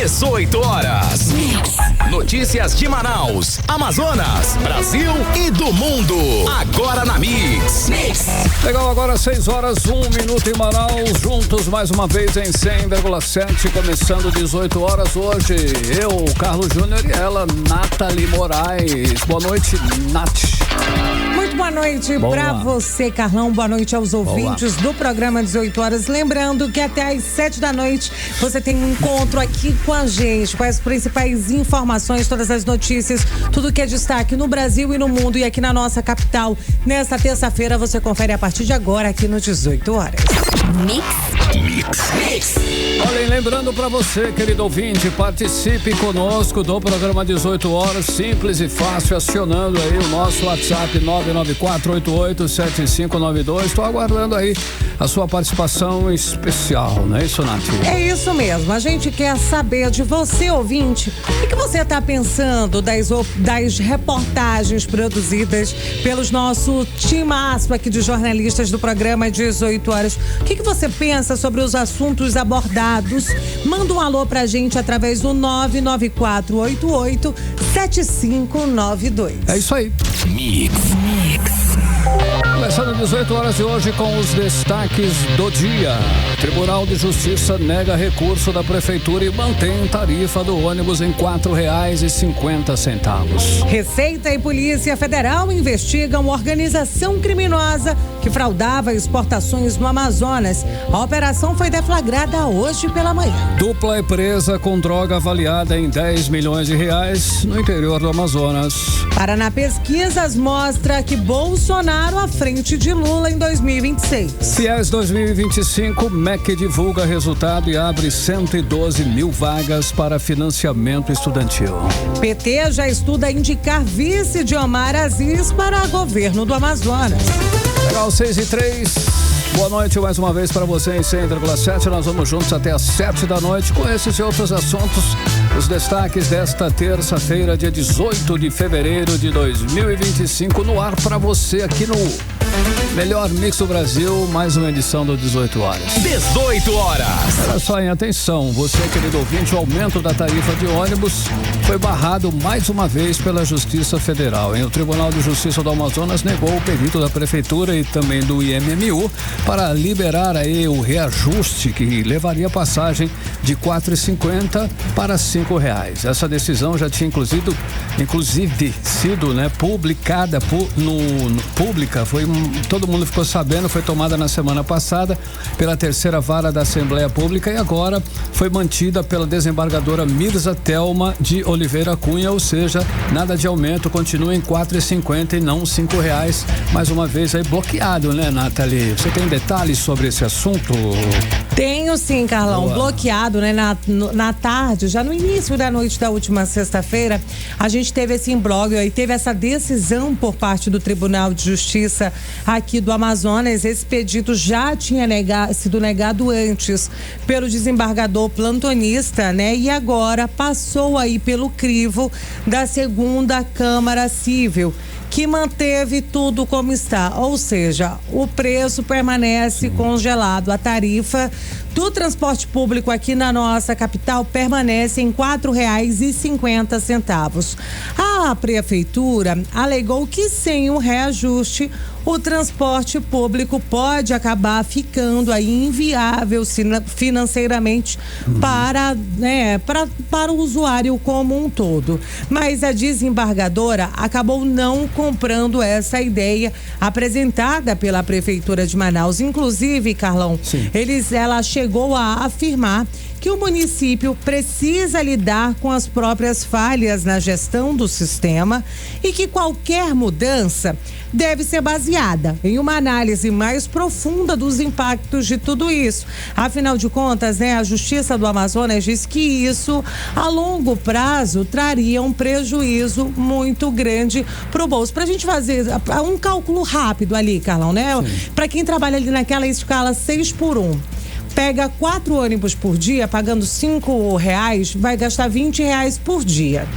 18 horas. Notícias de Manaus, Amazonas, Brasil e do mundo. Agora na Mix. Legal, agora 6 horas, 1 minuto em Manaus. Juntos mais uma vez em 100,7. Começando 18 horas hoje. Eu, Carlos Júnior, e ela, Nathalie Moraes. Boa noite, Nath. Muito boa noite pra você, Carlão. Boa noite aos ouvintes do programa 18 horas. Lembrando que até às 7 da noite você tem um encontro aqui com a gente, com as principais informações, todas as notícias, tudo que é destaque no Brasil e no mundo e aqui na nossa capital. Nesta terça-feira você confere a partir de agora aqui no 18 horas. Mix. Olha, lembrando pra você, querido ouvinte, participe conosco do programa 18 horas, simples e fácil, acionando aí o nosso WhatsApp 994887592. Estou aguardando aí a sua participação especial, não é isso, Nath? É isso mesmo, a gente quer saber de você, ouvinte, o que você está pensando das reportagens produzidas pelos nosso timaço aqui de jornalistas do programa 18 horas. O que você pensa sobre os assuntos abordados? Manda um alô pra gente através do 994887592. É isso aí. Mix. Começando 18 horas de hoje com os destaques do dia. Tribunal de Justiça nega recurso da Prefeitura e mantém tarifa do ônibus em R$4,50. Receita e Polícia Federal investigam organização criminosa que fraudava exportações no Amazonas. A operação foi deflagrada hoje pela manhã. Dupla é presa com droga avaliada em R$10 milhões no interior do Amazonas. Paraná Pesquisas mostra que Bolsonaro à frente de Lula em 2026. FIES 2025, MEC divulga resultado e abre 112 mil vagas para financiamento estudantil. PT já estuda indicar vice de Omar Aziz para governo do Amazonas. Legal, 6:03. Boa noite mais uma vez para você em 100,7. Nós vamos juntos até às 7 da noite com esses e outros assuntos. Os destaques desta terça-feira, dia 18 de fevereiro de 2025, no ar para você aqui no melhor mix do Brasil, mais uma edição do 18 horas. 18 horas. Olha só, em atenção, você, querido ouvinte, o aumento da tarifa de ônibus foi barrado mais uma vez pela Justiça Federal. O Tribunal de Justiça do Amazonas negou o pedido da Prefeitura e também do IMMU para liberar aí o reajuste que levaria a passagem de R$4,50 para R$5. Essa decisão já tinha inclusive sido, né, publicada pública, todo mundo ficou sabendo, foi tomada na semana passada pela terceira vara da Assembleia Pública e agora foi mantida pela desembargadora Mirza Thelma de Oliveira Cunha, ou seja, nada de aumento, continua em R$4,50 e não R$5. Mais uma vez aí bloqueado, né, Nathalie? Você tem detalhes sobre esse assunto? Tenho sim, Carlão. Boa. Bloqueado, né? Na tarde, já no início da noite da última sexta-feira, a gente teve esse imbróglio e teve essa decisão por parte do Tribunal de Justiça aqui do Amazonas. Esse pedido já tinha sido negado antes pelo desembargador plantonista, né? E agora passou aí pelo crivo da segunda Câmara Civil, que manteve tudo como está, ou seja, o preço permanece congelado. A tarifa do transporte público aqui na nossa capital permanece em R$4,50. A prefeitura alegou que sem o reajuste, o transporte público pode acabar ficando aí inviável financeiramente para o usuário como um todo. Mas a desembargadora acabou não comprando essa ideia apresentada pela Prefeitura de Manaus. Inclusive, Carlão, ela chegou a afirmar que o município precisa lidar com as próprias falhas na gestão do sistema e que qualquer mudança deve ser baseada em uma análise mais profunda dos impactos de tudo isso. Afinal de contas, né, a Justiça do Amazonas diz que isso, a longo prazo, traria um prejuízo muito grande pro bolso. Pra gente fazer um cálculo rápido ali, Carlão, né? Para quem trabalha ali naquela escala 6x1. Pega 4 ônibus por dia, pagando R$5, vai gastar R$20 por dia.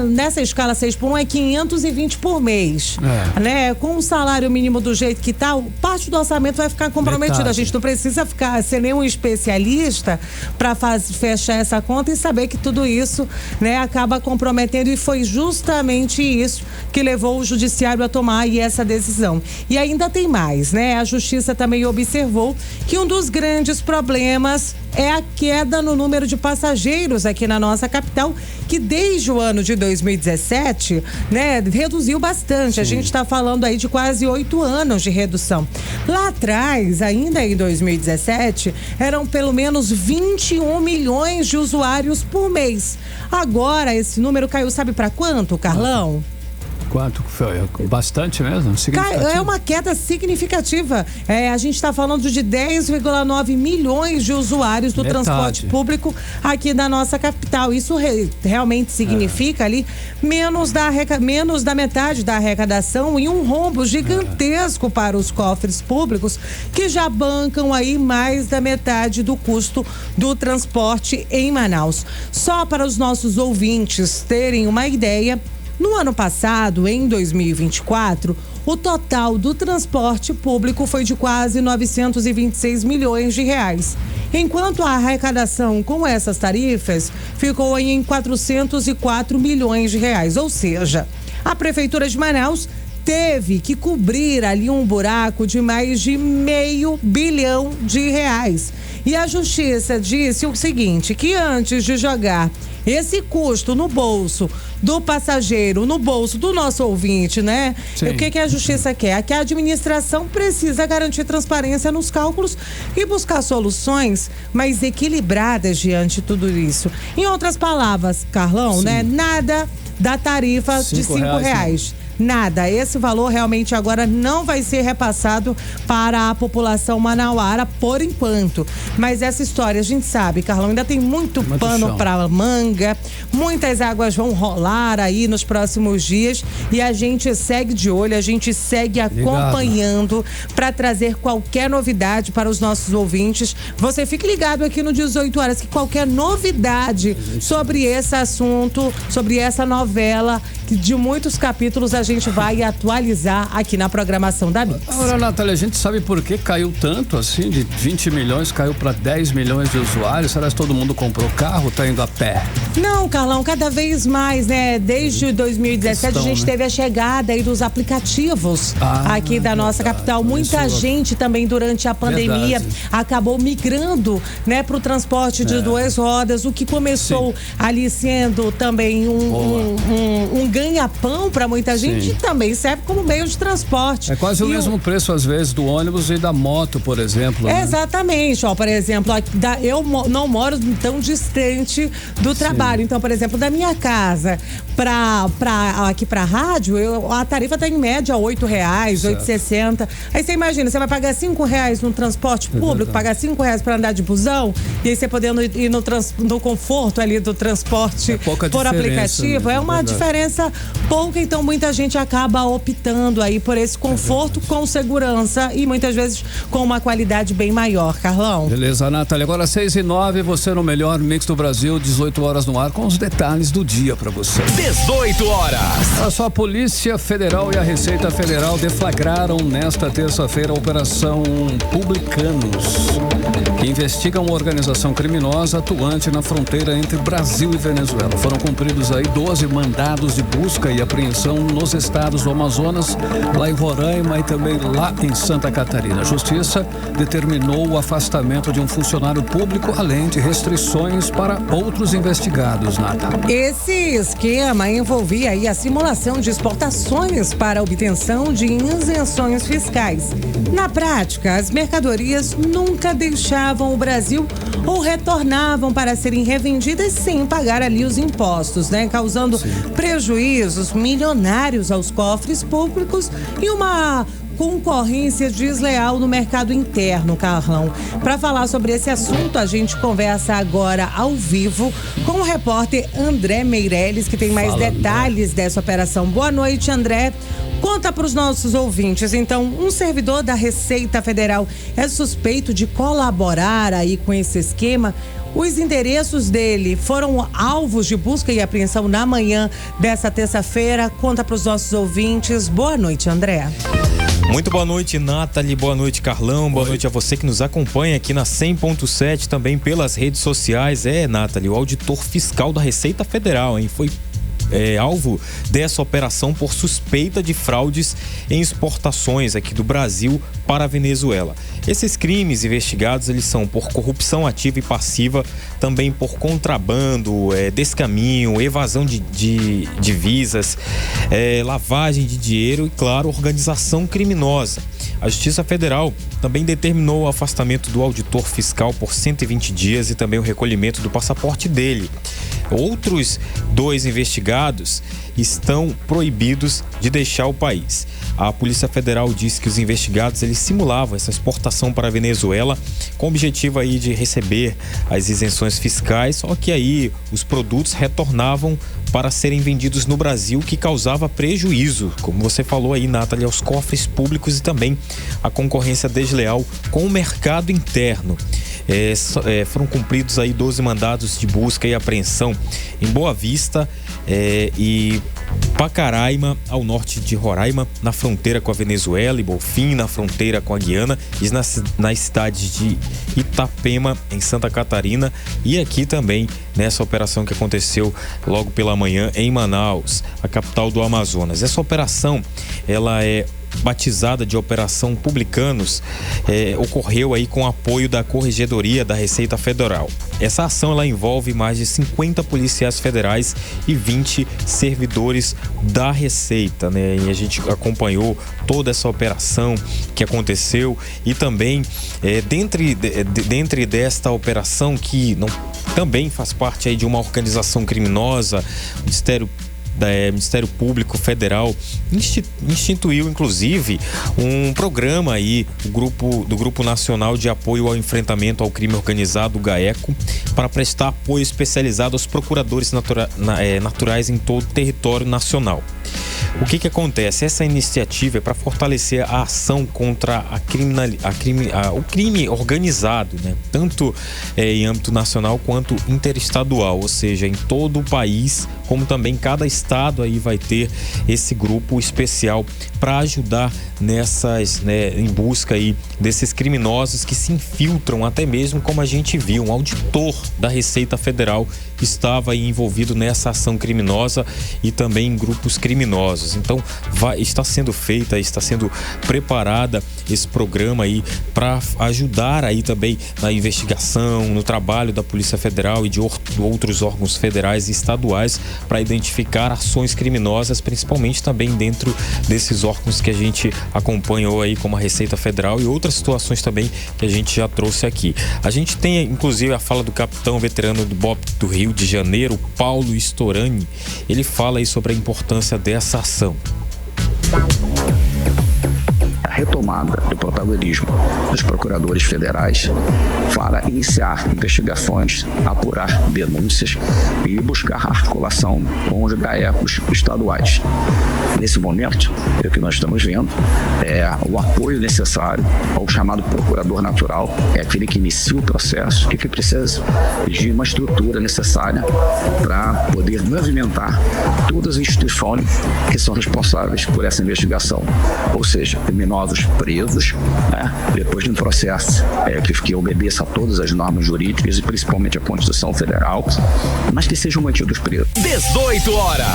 Nessa escala 6x1 é 520 por mês, né? Com o salário mínimo do jeito que tá, parte do orçamento vai ficar comprometido. A gente não precisa ser nenhum especialista para fechar essa conta e saber que tudo isso, né, acaba comprometendo, e foi justamente isso que levou o judiciário a tomar aí essa decisão. E ainda tem mais, né? A justiça também observou que um dos grandes problemas é a queda no número de passageiros aqui na nossa capital, que desde o ano de 2017, né, reduziu bastante. Sim. A gente está falando aí de quase 8 anos de redução. Lá atrás, ainda em 2017, eram pelo menos 21 milhões de usuários por mês. Agora, esse número caiu, sabe para quanto, Carlão? Quanto foi? Bastante mesmo? É uma queda significativa. A gente está falando de 10,9 milhões de usuários do transporte público aqui da nossa capital. Isso realmente significa ali menos da metade da arrecadação e um rombo gigantesco para os cofres públicos, que já bancam aí mais da metade do custo do transporte em Manaus. Só para os nossos ouvintes terem uma ideia, no ano passado, em 2024, o total do transporte público foi de quase 926 milhões de reais, enquanto a arrecadação com essas tarifas ficou em 404 milhões de reais, ou seja, a Prefeitura de Manaus teve que cobrir ali um buraco de mais de R$500 bilhão. E a Justiça disse o seguinte, que antes de jogar esse custo no bolso do passageiro, no bolso do nosso ouvinte, né? Sim. O que a Justiça quer? Que a administração precisa garantir transparência nos cálculos e buscar soluções mais equilibradas diante de tudo isso. Em outras palavras, Carlão, né? Nada da tarifa de R$5. Nada, esse valor realmente agora não vai ser repassado para a população manauara por enquanto, mas essa história a gente sabe, Carlão, ainda tem muito pano para manga, muitas águas vão rolar aí nos próximos dias e a gente segue de olho, a gente segue acompanhando para trazer qualquer novidade para os nossos ouvintes. Você fique ligado aqui no 18 horas que qualquer novidade sobre esse assunto, sobre essa novela, que de muitos capítulos a gente vai atualizar aqui na programação da Mix. Agora, Natália, a gente sabe por que caiu tanto assim, de 20 milhões caiu para 10 milhões de usuários? Será que todo mundo comprou carro, tá indo a pé? Não, Carlão, cada vez mais, né? Desde 2017 a gente teve a chegada aí dos aplicativos aqui da nossa capital. Muita gente também durante a pandemia acabou migrando, né, para o transporte de 2 rodas, o que começou ali sendo também um ganha-pão para muita gente e também serve como meio de transporte. É quase o mesmo preço, às vezes, do ônibus e da moto, por exemplo. Né? Exatamente. Ó, por exemplo, eu não moro tão distante do trabalho. Então, por exemplo, da minha casa aqui pra rádio, a tarifa tá em média R$8, R$8,60. Aí você imagina, você vai pagar R$5 no transporte público, pagar R$5 para andar de busão, e aí você podendo ir no conforto ali do transporte por aplicativo, né? É uma diferença pouca, então muita gente acaba optando aí por esse conforto com segurança e muitas vezes com uma qualidade bem maior, Carlão. Beleza, Natália. Agora 6:09, você no melhor mix do Brasil, 18 horas no ar, com os detalhes do dia para você. 18 horas. Olha só, a Polícia Federal e a Receita Federal deflagraram nesta terça-feira a Operação Publicanos, que investiga uma organização criminosa atuante na fronteira entre Brasil e Venezuela. Foram cumpridos aí 12 mandados de busca e apreensão nos estados do Amazonas, lá em Roraima e também lá em Santa Catarina. A Justiça determinou o afastamento de um funcionário público, além de restrições para outros investigados, Nata. Esse esquema envolvia aí a simulação de exportações para obtenção de isenções fiscais. Na prática, as mercadorias nunca deixavam o Brasil ou retornavam para serem revendidas sem pagar ali os impostos, né? Causando prejuízos milionários aos cofres públicos e uma concorrência desleal no mercado interno, Carlão. Para falar sobre esse assunto, a gente conversa agora ao vivo com o repórter André Meirelles, que tem mais detalhes dessa operação. Boa noite, André. Conta para os nossos ouvintes, então, um servidor da Receita Federal é suspeito de colaborar aí com esse esquema. Os endereços dele foram alvos de busca e apreensão na manhã dessa terça-feira. Conta para os nossos ouvintes. Boa noite, André. Muito boa noite, Nathalie. Boa noite, Carlão. Boa noite a você que nos acompanha aqui na 100.7, também pelas redes sociais. Nathalie, o auditor fiscal da Receita Federal, foi alvo dessa operação por suspeita de fraudes em exportações aqui do Brasil para a Venezuela. Esses crimes investigados, eles são por corrupção ativa e passiva, também por contrabando, descaminho, evasão de divisas, lavagem de dinheiro e, claro, organização criminosa. A Justiça Federal também determinou o afastamento do auditor fiscal por 120 dias e também o recolhimento do passaporte dele. Outros 2 investigados estão proibidos de deixar o país. A Polícia Federal disse que os investigados eles simulavam essa exportação para a Venezuela com o objetivo aí de receber as isenções fiscais, só que aí os produtos retornavam para serem vendidos no Brasil, que causava prejuízo, como você falou aí, Nathalie, aos cofres públicos e também a concorrência desleal com o mercado interno. Foram cumpridos aí 12 mandados de busca e apreensão em Boa Vista e Pacaraima, ao norte de Roraima, na fronteira com a Venezuela, e Bonfim, na fronteira com a Guiana, e nas cidades de Itapema, em Santa Catarina, e aqui também nessa operação que aconteceu logo pela manhã em Manaus, a capital do Amazonas. Essa operação, ela é batizada de Operação Publicanos, ocorreu aí com apoio da Corregedoria da Receita Federal. Essa ação ela envolve mais de 50 policiais federais e 20 servidores da Receita, né? E a gente acompanhou toda essa operação que aconteceu e também dentro desta operação que também faz parte aí de uma organização criminosa, o Ministério Público Federal instituiu, inclusive, um programa aí, do Grupo Nacional de Apoio ao Enfrentamento ao Crime Organizado, o GAECO, para prestar apoio especializado aos procuradores naturais em todo o território nacional. O que acontece? Essa iniciativa é para fortalecer a ação contra o crime organizado, né? Tanto em âmbito nacional quanto interestadual, ou seja, em todo o país, como também cada estado aí vai ter esse grupo especial para ajudar em busca aí desses criminosos que se infiltram, até mesmo como a gente viu, um auditor da Receita Federal estava aí envolvido nessa ação criminosa e também em grupos criminosos. Então está sendo preparada esse programa aí para ajudar aí também na investigação, no trabalho da Polícia Federal e de outros órgãos federais e estaduais para identificar ações criminosas, principalmente também dentro desses órgãos que a gente acompanhou aí, como a Receita Federal e outras situações também que a gente já trouxe aqui. A gente tem inclusive a fala do capitão veterano do BOP do Rio de Janeiro, Paulo Storani. Ele fala aí sobre a importância dessa ação. A retomada do protagonismo dos procuradores federais para iniciar investigações, apurar denúncias e buscar articulação com os GAECOs estaduais. Nesse momento, o que nós estamos vendo é o apoio necessário ao chamado procurador natural, é aquele que inicia o processo, que precisa de uma estrutura necessária para poder movimentar todas as instituições que são responsáveis por essa investigação, ou seja, criminosos presos, né, depois de um processo que obedeça a todas as normas jurídicas e principalmente a Constituição Federal, mas que sejam mantidos presos. 18 horas.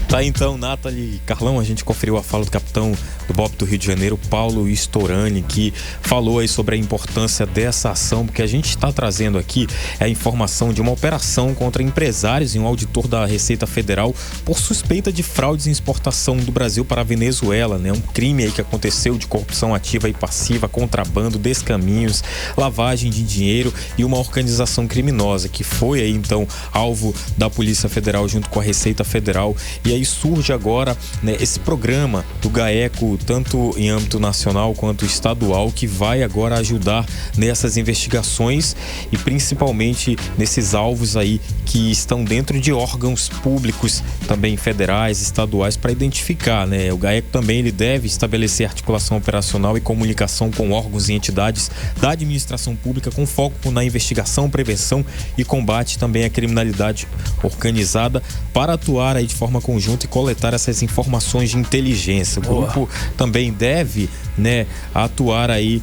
Tá, então, Nathalie e Carlão, a gente conferiu a fala do capitão do BOP do Rio de Janeiro, Paulo Storani, que falou aí sobre a importância dessa ação, porque a gente está trazendo aqui a informação de uma operação contra empresários e um auditor da Receita Federal por suspeita de fraudes em exportação do Brasil para a Venezuela, né? Um crime aí que aconteceu de corrupção ativa e passiva, contrabando, descaminhos, lavagem de dinheiro e uma organização criminosa que foi aí então alvo da Polícia Federal junto com a Receita Federal. E aí surge agora, né, esse programa do GAECO, tanto em âmbito nacional quanto estadual, que vai agora ajudar nessas investigações e principalmente nesses alvos aí que estão dentro de órgãos públicos, também federais, estaduais, para identificar, né? O GAECO também ele deve estabelecer articulação operacional e comunicação com órgãos e entidades da administração pública com foco na investigação, prevenção e combate também à criminalidade organizada, para atuar aí de forma conjunta e coletar essas informações de inteligência. O grupo também deve, né, atuar aí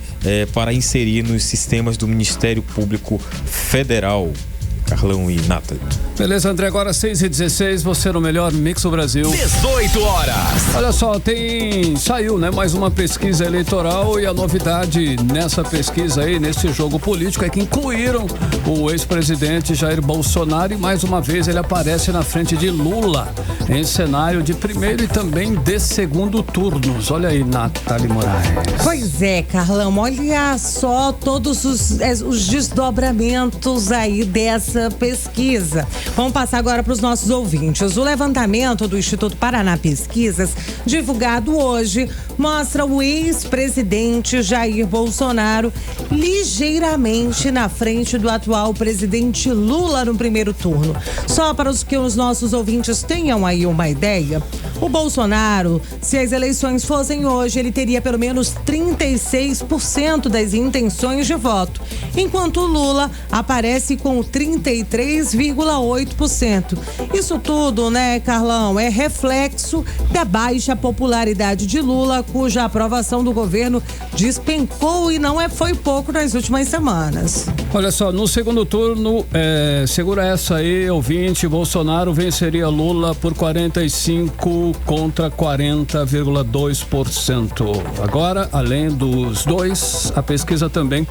para inserir nos sistemas do Ministério Público Federal. Carlão e Nathalie. Beleza, André, agora 6h16, você no melhor Mix do Brasil. 18 horas. Olha só, saiu, né, mais uma pesquisa eleitoral e a novidade nessa pesquisa aí, nesse jogo político, é que incluíram o ex-presidente Jair Bolsonaro e mais uma vez ele aparece na frente de Lula em cenário de primeiro e também de segundo turnos. Olha aí, Nathalie Moraes. Pois é, Carlão, olha só todos os desdobramentos aí dessa pesquisa. Vamos passar agora para os nossos ouvintes. O levantamento do Instituto Paraná Pesquisas, divulgado hoje, mostra o ex-presidente Jair Bolsonaro ligeiramente na frente do atual presidente Lula no primeiro turno. Só para que os nossos ouvintes tenham aí uma ideia, o Bolsonaro, se as eleições fossem hoje, ele teria pelo menos 36% das intenções de voto, enquanto o Lula aparece com 33,8%. Isso tudo, né, Carlão, é reflexo da baixa popularidade de Lula, cuja aprovação do governo despencou e não foi pouco nas últimas semanas. Olha só, no segundo turno, segura essa aí, ouvinte, Bolsonaro venceria Lula por 45 contra 40,2%. Agora, além dos dois, a pesquisa também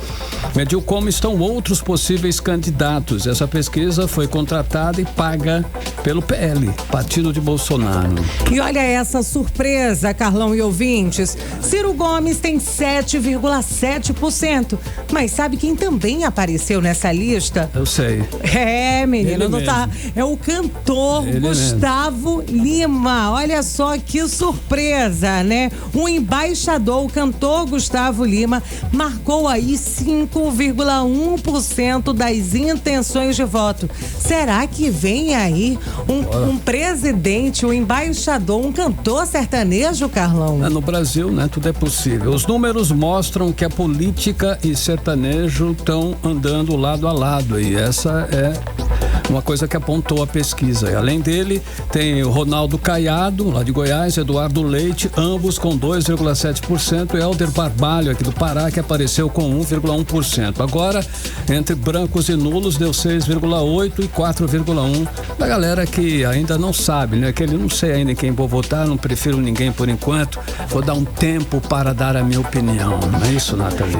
mediu como estão outros possíveis candidatos. Essa pesquisa foi contratada e paga pelo PL, Partido de Bolsonaro. E olha essa surpresa, Carlão e ouvintes. Ciro Gomes tem 7,7%. Mas sabe quem também apareceu nessa lista? Eu sei. Menino, não tá? É o cantor Gustavo Lima. Olha só que surpresa, né? O embaixador, o cantor Gustavo Lima, marcou aí 5,1% das intenções de voto. Será que vem aí um presidente, um embaixador, um cantor sertanejo, Carlão? No Brasil, né? Tudo é possível. Os números mostram que a política e sertanejo estão andando lado a lado e essa é uma coisa que apontou a pesquisa. E além dele, tem o Ronaldo Caiado, lá de Goiás, Eduardo Leite, ambos com 2,7%, e Helder Barbalho, aqui do Pará, que apareceu com 1,1%. Agora, entre brancos e nulos, deu 6,8% e 4,1%. Da galera que ainda não sabe, né? Que ele não sei ainda em quem vou votar, não prefiro ninguém por enquanto, vou dar um tempo para dar a minha opinião. Não é isso, Nathalie?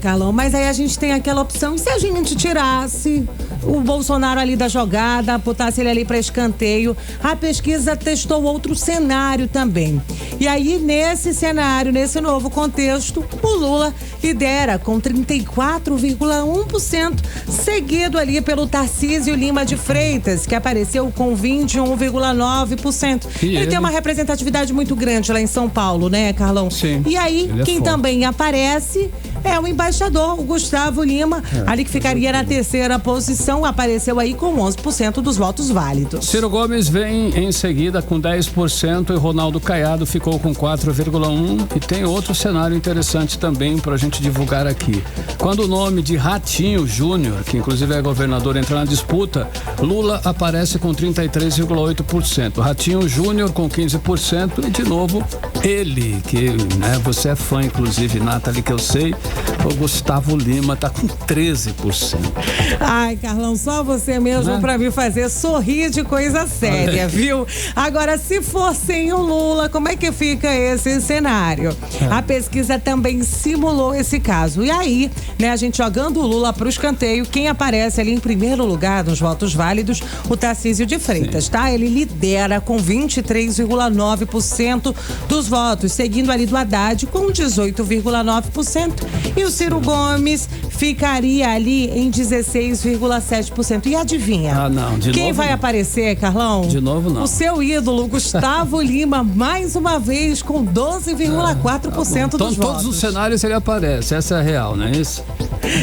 Carlão, mas aí a gente tem aquela opção, e se a gente tirasse o Bolsonaro ali da jogada, botasse ele ali para escanteio? A pesquisa testou outro cenário também. E aí, nesse cenário, nesse novo contexto, o Lula lidera com 34,1%, seguido ali pelo Tarcísio Lima de Freitas, que apareceu com 21,9%. Ele tem uma representatividade muito grande lá em São Paulo, né, Carlão? Sim. E aí, quem também aparece é o embaixador, o Gustavo Lima, ali que ficaria na terceira posição, apareceu aí com 11% dos votos válidos. Ciro Gomes vem em seguida com 10% e Ronaldo Caiado ficou com 4,1%. E tem outro cenário interessante também pra gente divulgar aqui. Quando o nome de Ratinho Júnior, que inclusive é governador, entra na disputa, Lula aparece com 33,8%. Ratinho Júnior com 15% e de novo ele, que, né, você é fã inclusive, Nathalie, que eu sei, o Gustavo Lima tá com 13%. Ai, Carlão, só você mesmo, né, pra me fazer sorrir de coisa séria, viu? Agora, se for sem o Lula, como é que fica esse cenário? A pesquisa também simulou esse caso. E aí, né, a gente jogando o Lula pro escanteio, quem aparece ali em primeiro lugar nos votos válidos, o Tarcísio de Freitas, tá? Ele lidera com 23,9% dos votos, seguindo ali do Haddad com 18,9%. E o Ciro Gomes ficaria ali em 16,7%. E adivinha? Ah, não. De Quem novo, vai não. aparecer, Carlão? De novo, não. O seu ídolo, Gustavo Lima, mais uma vez com 12,4% Então, dos votos. todos os cenários ele aparece. Essa é a real, não é isso?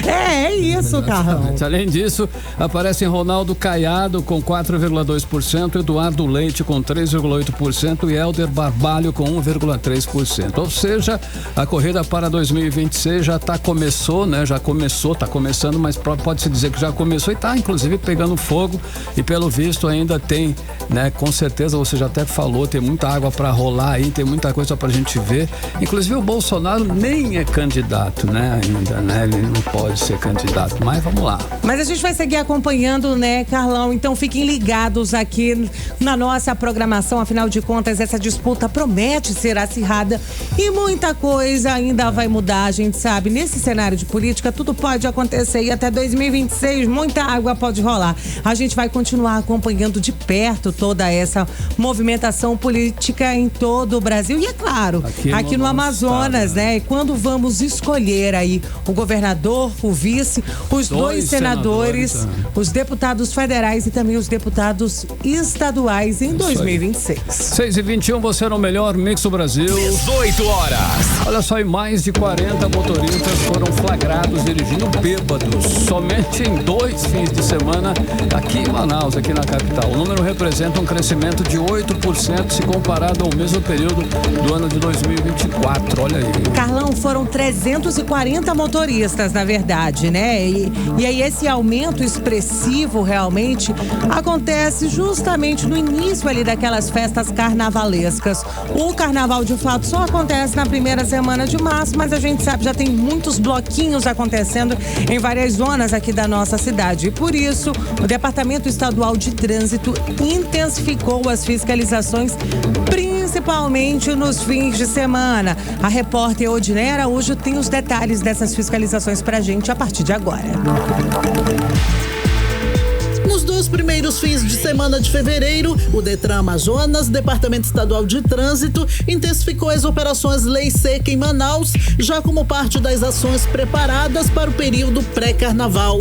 É isso, Carlão. Além disso, aparecem Ronaldo Caiado com 4,2%, Eduardo Leite com 3,8% e Helder Barbalho com 1,3%. Ou seja, a corrida para 2026 já começou, né? Já começou, está começando, mas pode-se dizer que já começou e está, inclusive, pegando fogo e, pelo visto, ainda tem, né? Com certeza, você já até falou, tem muita água para rolar aí, tem muita coisa para a gente ver. Inclusive, o Bolsonaro nem é candidato, né? Ainda, né? Ele não pode ser candidato, mas vamos lá. Mas a gente vai seguir acompanhando, né, Carlão? Então fiquem ligados aqui na nossa programação. Afinal de contas, essa disputa promete ser acirrada e muita coisa ainda vai mudar, a gente sabe. Nesse cenário de política, tudo pode acontecer e até 2026 muita água pode rolar. A gente vai continuar acompanhando de perto toda essa movimentação política em todo o Brasil e, é claro, aqui no Amazonas, né? E quando vamos escolher aí o governador, o vice, os dois senadores, os deputados federais e também os deputados estaduais em 2026. 6h21, você no melhor mix do Brasil. 18 horas. Olha só, e mais de 40 motoristas foram flagrados dirigindo bêbados somente em 2 fins de semana aqui em Manaus, aqui na capital. O número representa um crescimento de 8% se comparado ao mesmo período do ano de 2024. Olha aí. Carlão, foram 340 motoristas, na verdade, né? E aí esse aumento expressivo realmente acontece justamente no início ali daquelas festas carnavalescas. O carnaval, de fato, só acontece na primeira semana de março, mas a gente sabe, já tem muitos bloquinhos acontecendo em várias zonas aqui da nossa cidade. E por isso, o Departamento Estadual de Trânsito intensificou as fiscalizações, principalmente nos fins de semana. A repórter Odinei Araújo tem os detalhes dessas fiscalizações pra gente a partir de agora. Nos 2 primeiros fins de semana de fevereiro, o Detran Amazonas, Departamento Estadual de Trânsito, intensificou as operações Lei Seca em Manaus, já como parte das ações preparadas para o período pré-carnaval.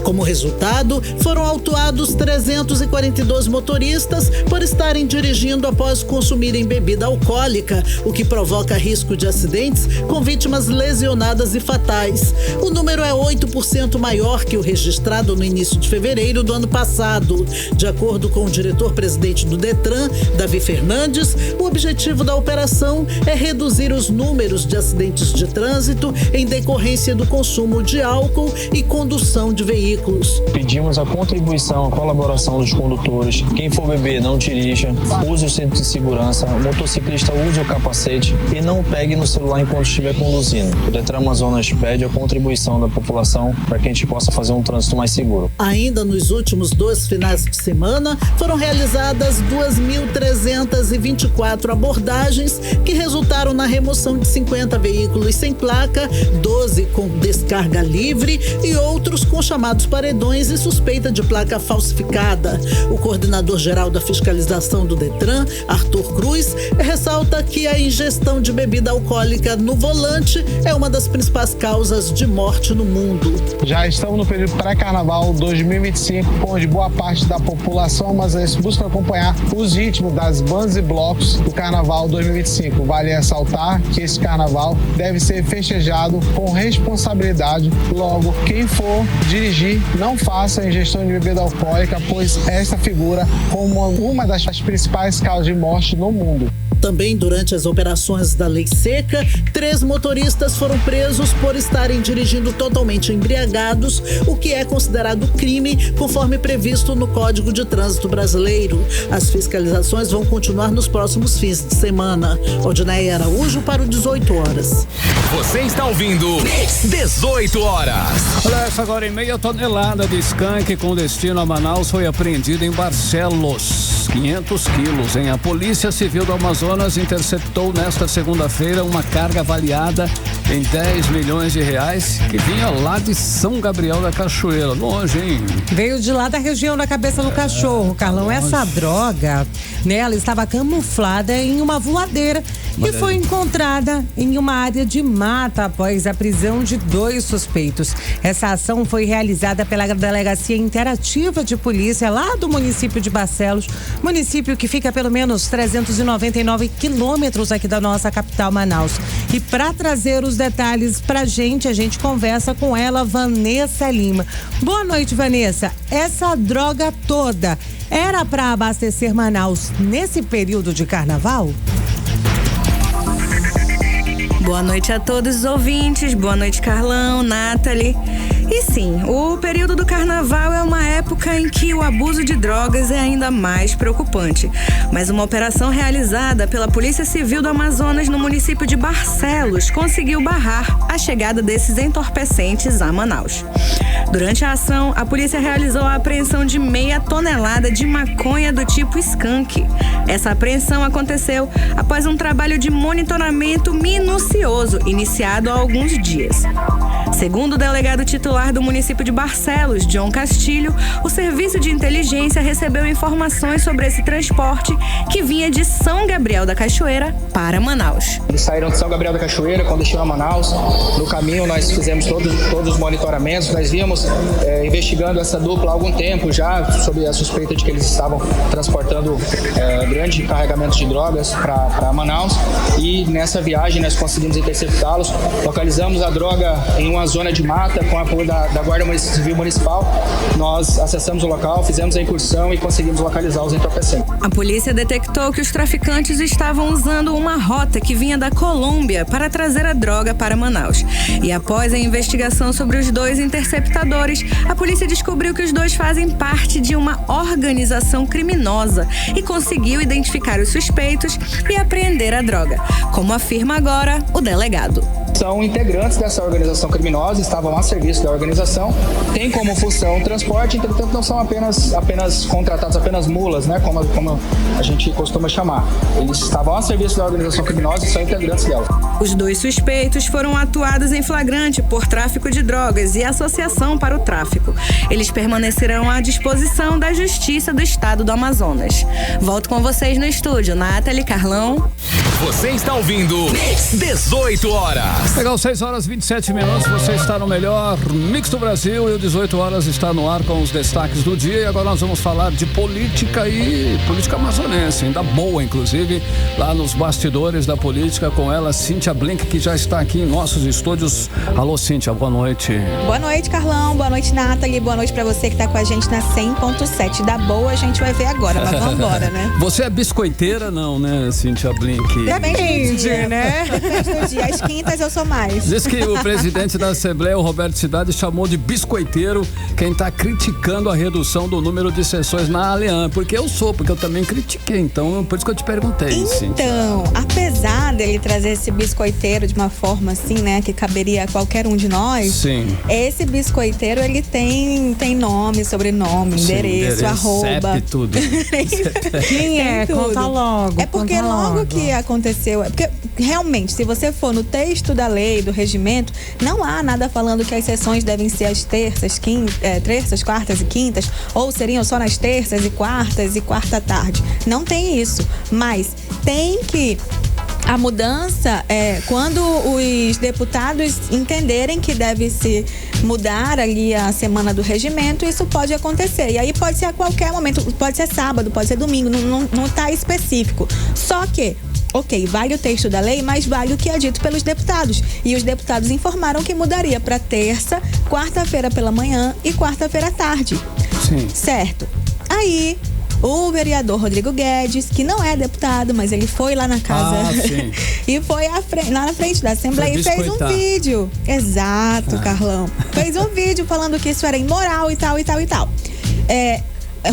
Como resultado, foram autuados 342 motoristas por estarem dirigindo após consumirem bebida alcoólica, o que provoca risco de acidentes com vítimas lesionadas e fatais. O número é 8% maior que o registrado no início de fevereiro do ano passado. De acordo com o diretor-presidente do Detran, Davi Fernandes, o objetivo da operação é reduzir os números de acidentes de trânsito em decorrência do consumo de álcool e condução de veículos. Pedimos a contribuição, a colaboração dos condutores. Quem for beber, não dirija, use o cinto de segurança, o motociclista use o capacete e não pegue no celular enquanto estiver conduzindo. O Detran Amazonas pede a contribuição da população para que a gente possa fazer um trânsito mais seguro. Ainda nos últimos 2 finais de semana, foram realizadas 2.324 abordagens que resultaram na remoção de 50 veículos sem placa, 12 com descarga livre e outros com chamados paredões e suspeita de placa falsificada. O coordenador-geral da fiscalização do Detran, Arthur Cruz, ressalta que a ingestão de bebida alcoólica no volante é uma das principais causas de morte no mundo. Já estamos no período pré-carnaval 2025, onde boa parte da população amazonense busca acompanhar os ritmos das bandas e blocos do Carnaval 2025. Vale ressaltar que esse carnaval deve ser festejado com responsabilidade. Logo, quem for dirigir, não faça ingestão de bebida alcoólica, pois esta figura como uma das principais causas de morte no mundo. Também durante as operações da Lei Seca, 3 motoristas foram presos por estarem dirigindo totalmente embriagados, o que é considerado crime conforme previsto no Código de Trânsito Brasileiro. As fiscalizações vão continuar nos próximos fins de semana. Odinei Araújo para o 18 horas. Você está ouvindo 18 horas. Olha essa agora, em meia tonelada de skunk com destino a Manaus foi apreendida em Barcelos. 500 quilos, hein? A Polícia Civil do Amazonas Amazonas interceptou nesta segunda-feira uma carga avaliada em 10 milhões de reais que vinha lá de São Gabriel da Cachoeira. Longe, hein? Veio de lá da região da Cabeça do Cachorro, Carlão. Essa droga, né, ela estava camuflada em uma voadeira e foi encontrada em uma área de mata após a prisão de 2 suspeitos. Essa ação foi realizada pela Delegacia Interativa de Polícia lá do município de Barcelos, município que fica a pelo menos 399 quilômetros aqui da nossa capital, Manaus. E para trazer os detalhes pra gente, a gente conversa com ela, Vanessa Lima. Boa noite, Vanessa. Essa droga toda era para abastecer Manaus nesse período de carnaval? Boa noite a todos os ouvintes, boa noite Carlão, Nathalie. E sim, o período do carnaval é uma época em que o abuso de drogas é ainda mais preocupante. Mas uma operação realizada pela Polícia Civil do Amazonas no município de Barcelos conseguiu barrar a chegada desses entorpecentes a Manaus. Durante a ação, a polícia realizou a apreensão de meia tonelada de maconha do tipo skunk. Essa apreensão aconteceu após um trabalho de monitoramento minucioso iniciado há alguns dias. Segundo o delegado titular do município de Barcelos, John Castilho, o serviço de inteligência recebeu informações sobre esse transporte que vinha de São Gabriel da Cachoeira para Manaus. Eles saíram de São Gabriel da Cachoeira com destino a Manaus. No caminho nós fizemos todos os monitoramentos, nós víamos investigando essa dupla há algum tempo já, sob a suspeita de que eles estavam transportando grande carregamento de drogas para Manaus, e nessa viagem nós conseguimos interceptá-los, localizamos a droga em uma zona de mata com apoio da Guarda Civil Municipal. Nós acessamos o local, fizemos a incursão e conseguimos localizar os entorpecentes. A polícia detectou que os traficantes estavam usando uma rota que vinha da Colômbia para trazer a droga para Manaus. E após a investigação sobre os 2 interceptadores, a polícia descobriu que os 2 fazem parte de uma organização criminosa e conseguiu identificar os suspeitos e apreender a droga, como afirma agora o delegado. São integrantes dessa organização criminosa, estavam a serviço da organização, tem como função o transporte, entretanto não são apenas contratados, apenas mulas, né, como a gente costuma chamar. Eles estavam a serviço da organização criminosa e são integrantes dela. Os 2 suspeitos foram atuados em flagrante por tráfico de drogas e associação para o tráfico. Eles permanecerão à disposição da Justiça do Estado do Amazonas. Volto com vocês no estúdio, Nathalie, Carlão. Você está ouvindo 18 horas. Legal, 6 horas 27 minutos, você está no melhor Mix do Brasil e o 18 horas está no ar com os destaques do dia. E agora nós vamos falar de política e política amazonense, ainda boa, inclusive, lá nos bastidores da política, com ela, Cíntia Blink, que já está aqui em nossos estúdios. Alô, Cíntia, boa noite. Boa noite, Carlão, boa noite, Nathalie, boa noite pra você que tá com a gente na 100.7. Da boa a gente vai ver agora, mas vamos embora, né? Você é biscoiteira, não, né, Cíntia Blink? Depende do dia, né? Depende do dia, às quintas eu sou mais. Diz que o presidente da Assembleia, o Roberto Cidade, chamou de biscoiteiro quem está criticando a redução do número de sessões na Alian. Porque eu também critiquei, então por isso que eu te perguntei. Então, apesar dele trazer esse biscoiteiro de uma forma assim, né, que caberia a qualquer um de nós, sim, esse biscoiteiro, ele tem nome, sobrenome, endereço, arroba. CEP, tudo. Quem é? Tudo. Conta logo. É porque logo que aconteceu, porque realmente, se você for no texto da lei, do regimento, não há nada falando que as sessões devem ser às terças, quartas e quintas, ou seriam só nas terças e quarta à tarde. Não tem isso, mas tem que a mudança é quando os deputados entenderem que deve se mudar ali a semana do regimento, isso pode acontecer. E aí pode ser a qualquer momento, pode ser sábado, pode ser domingo, não está específico. Só que ok, vale o texto da lei, mas vale o que é dito pelos deputados. E os deputados informaram que mudaria para terça, quarta-feira pela manhã e quarta-feira à tarde. Sim. Certo. Aí, o vereador Rodrigo Guedes, que não é deputado, mas ele foi lá na casa e foi lá na frente da Assembleia e fez um vídeo. Exato, Carlão. Fez um vídeo falando que isso era imoral e tal.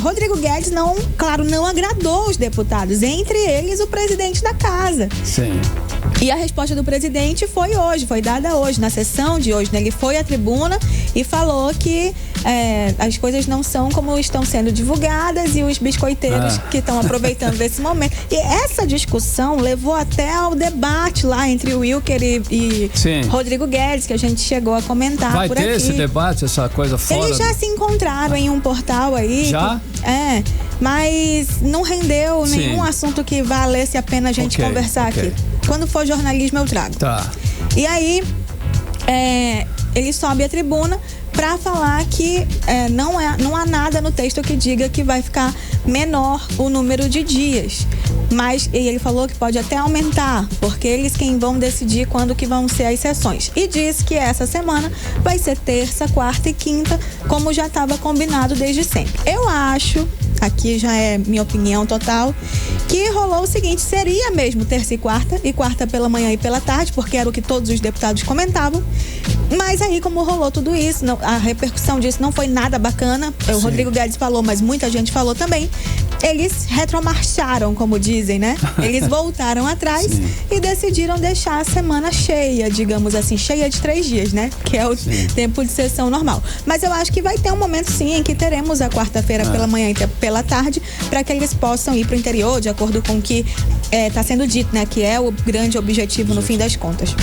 Rodrigo Guedes não agradou os deputados, entre eles o presidente da casa. Sim. E a resposta do presidente foi dada hoje, na sessão de hoje, né? Ele foi à tribuna e falou que as coisas não são como estão sendo divulgadas e os biscoiteiros que estão aproveitando desse momento. E essa discussão levou até ao debate lá entre o Wilker e Rodrigo Guedes, que a gente chegou a comentar por aqui. Vai ter esse debate, essa coisa fora? Eles já se encontraram em um portal aí. Já? Mas não rendeu nenhum assunto que valesse a pena a gente conversar aqui. Quando for jornalismo, eu trago. Tá. E aí, ele sobe à tribuna para falar que não há nada no texto que diga que vai ficar menor o número de dias. Mas ele falou que pode até aumentar, porque eles quem vão decidir quando que vão ser as sessões. E disse que essa semana vai ser terça, quarta e quinta, como já estava combinado desde sempre. Eu acho, aqui já é minha opinião total, que rolou o seguinte: seria mesmo terça e quarta pela manhã e pela tarde, porque era o que todos os deputados comentavam. Mas aí, como rolou tudo isso, a repercussão disso não foi nada bacana. O Rodrigo Guedes falou, mas muita gente falou também. Eles retromarcharam, como dizem, né? Eles voltaram atrás e decidiram deixar a semana cheia, digamos assim, cheia de 3 dias, né? Que é o tempo de sessão normal. Mas eu acho que vai ter um momento, sim, em que teremos a quarta-feira pela manhã e pela tarde, para que eles possam ir para o interior, de acordo com o que está sendo dito, né? Que é o grande objetivo no fim das contas.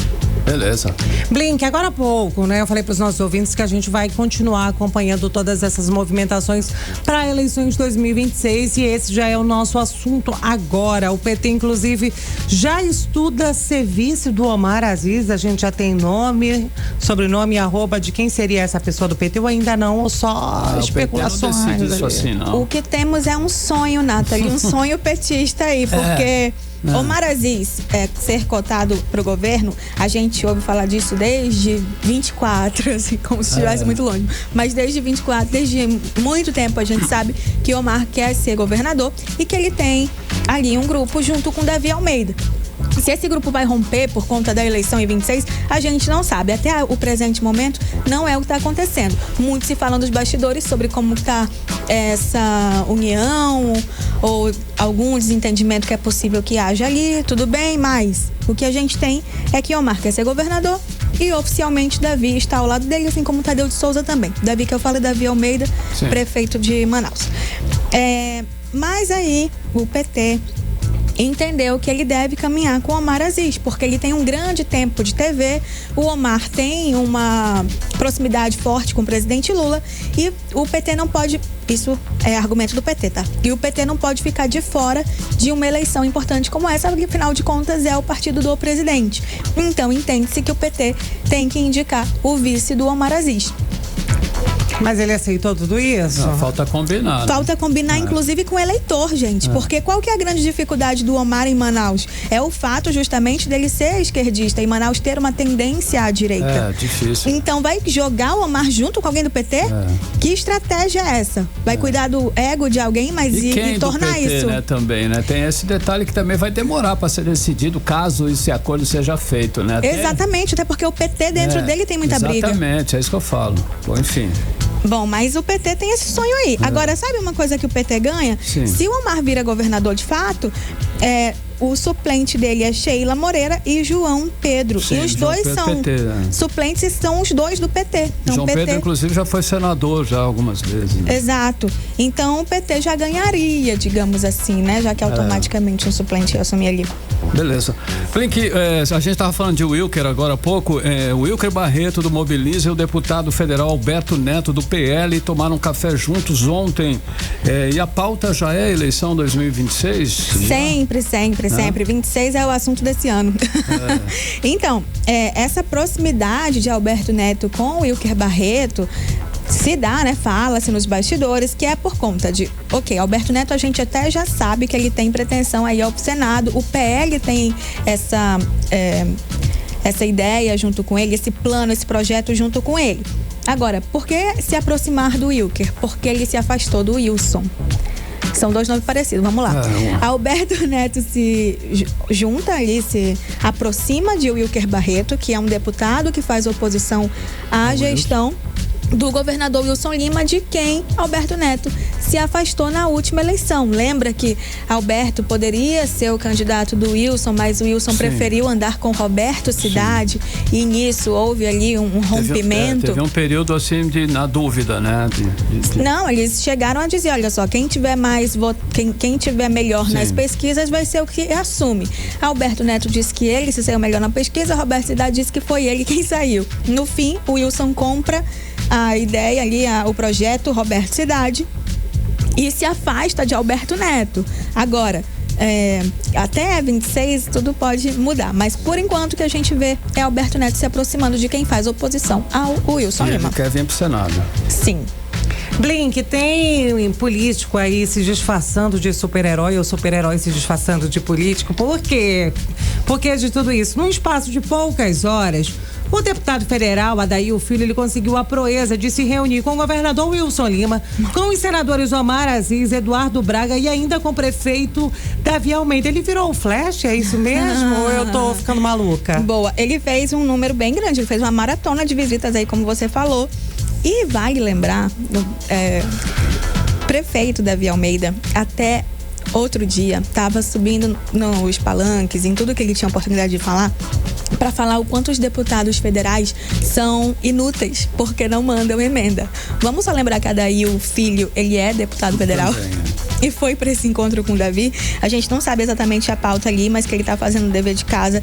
Beleza. Blink, agora há pouco, né? Eu falei para os nossos ouvintes que a gente vai continuar acompanhando todas essas movimentações para a eleição de 2026 e esse já é o nosso assunto agora. O PT, inclusive, já estuda ser vice do Omar Aziz. A gente já tem nome, sobrenome e arroba de quem seria essa pessoa do PT ou ainda não, ou só especulações. O PT não decide isso assim, não. O que temos é um sonho, Nathalie, um sonho petista aí, porque... Omar Aziz ser cotado para o governo, a gente ouve falar disso desde 24, assim, como se estivesse muito longe. Mas desde 24, desde muito tempo a gente sabe que Omar quer ser governador e que ele tem ali um grupo junto com Davi Almeida. Se esse grupo vai romper por conta da eleição em 26, a gente não sabe. Até o presente momento, não é o que está acontecendo. Muito se fala nos bastidores sobre como está essa união ou algum desentendimento que é possível que haja ali, tudo bem, mas o que a gente tem é que Omar quer ser governador e oficialmente Davi está ao lado dele, assim como Tadeu de Souza também. Davi que eu falo é Davi Almeida, prefeito de Manaus. Mas aí o PT entendeu que ele deve caminhar com o Omar Aziz, porque ele tem um grande tempo de TV, o Omar tem uma proximidade forte com o presidente Lula e o PT não pode, isso é argumento do PT, tá? E o PT não pode ficar de fora de uma eleição importante como essa, porque afinal de contas é o partido do presidente. Então entende-se que o PT tem que indicar o vice do Omar Aziz. Mas ele aceitou tudo isso? Não, falta combinar. Falta combinar, inclusive, com o eleitor, gente. Porque qual que é a grande dificuldade do Omar em Manaus? É o fato, justamente, dele ser esquerdista e Manaus ter uma tendência à direita. É, difícil. Então, vai jogar o Omar junto com alguém do PT? Que estratégia é essa? Vai cuidar do ego de alguém, mas e tornar PT, isso... né, também, né? Tem esse detalhe que também vai demorar para ser decidido caso esse acordo seja feito, né? Exatamente, até porque o PT dentro dele tem muita briga. Exatamente, é isso que eu falo. Bom, enfim... Bom, mas o PT tem esse sonho aí. Agora, sabe uma coisa que o PT ganha? Sim. Se o Omar vira governador de fato, o suplente dele é Sheila Moreira e João Pedro. Sim, e os dois Pedro são PT, né? suplentes, são os dois do PT. Então, João Pedro, inclusive, já foi senador já algumas vezes. Né? Exato. Então o PT já ganharia, digamos assim, né? Já que automaticamente um suplente ia assumir ali. Beleza. Blink, a gente estava falando de Wilker agora há pouco. O Wilker Barreto do Mobiliza e o deputado federal Alberto Neto do PL tomaram café juntos ontem. E a pauta já é a eleição 2026? Sempre. 26 é o assunto desse ano. Então, essa proximidade de Alberto Neto com o Wilker Barreto se dá, né? Fala-se nos bastidores que é por conta de, Alberto Neto a gente até já sabe que ele tem pretensão aí ao Senado, o PL tem essa ideia junto com ele, esse plano, esse projeto junto com ele. Agora, por que se aproximar do Wilker? Porque ele se afastou do Wilson. São dois nomes parecidos, vamos lá. Alberto Neto se junta ali, se aproxima de Wilker Barreto, que é um deputado que faz oposição à gestão do governador Wilson Lima, de quem Alberto Neto se afastou na última eleição. Lembra que Alberto poderia ser o candidato do Wilson, mas o Wilson preferiu andar com Roberto Cidade. Sim. E nisso houve ali um rompimento. Teve um período assim na dúvida, né? Não, eles chegaram a dizer, olha só, quem tiver mais quem tiver melhor nas pesquisas vai ser o que assume. Alberto Neto disse que ele se saiu melhor na pesquisa, Roberto Cidade disse que foi ele quem saiu. No fim, o Wilson compra a ideia ali, o projeto Roberto Cidade, e se afasta de Alberto Neto. Agora, até 26 tudo pode mudar, mas por enquanto o que a gente vê é Alberto Neto se aproximando de quem faz oposição ao Wilson Lima. Ele quer vir pro Senado. Sim. Blink, tem político aí se disfarçando de super-herói ou super-herói se disfarçando de político. Por quê? Porque de tudo isso, num espaço de poucas horas, o deputado federal Adair Filho, ele conseguiu a proeza de se reunir com o governador Wilson Lima, com os senadores Omar Aziz, Eduardo Braga e ainda com o prefeito Davi Almeida. Ele virou um flash, é isso mesmo? Ou eu tô ficando maluca? Boa, ele fez um número bem grande, ele fez uma maratona de visitas aí, como você falou. E vale lembrar, prefeito Davi Almeida, até outro dia, estava subindo nos palanques, em tudo que ele tinha oportunidade de falar, para falar o quanto os deputados federais são inúteis, porque não mandam emenda. Vamos só lembrar que Adair Filho, ele é deputado federal. E foi para esse encontro com o Davi. A gente não sabe exatamente a pauta ali, mas que ele tá fazendo o dever de casa,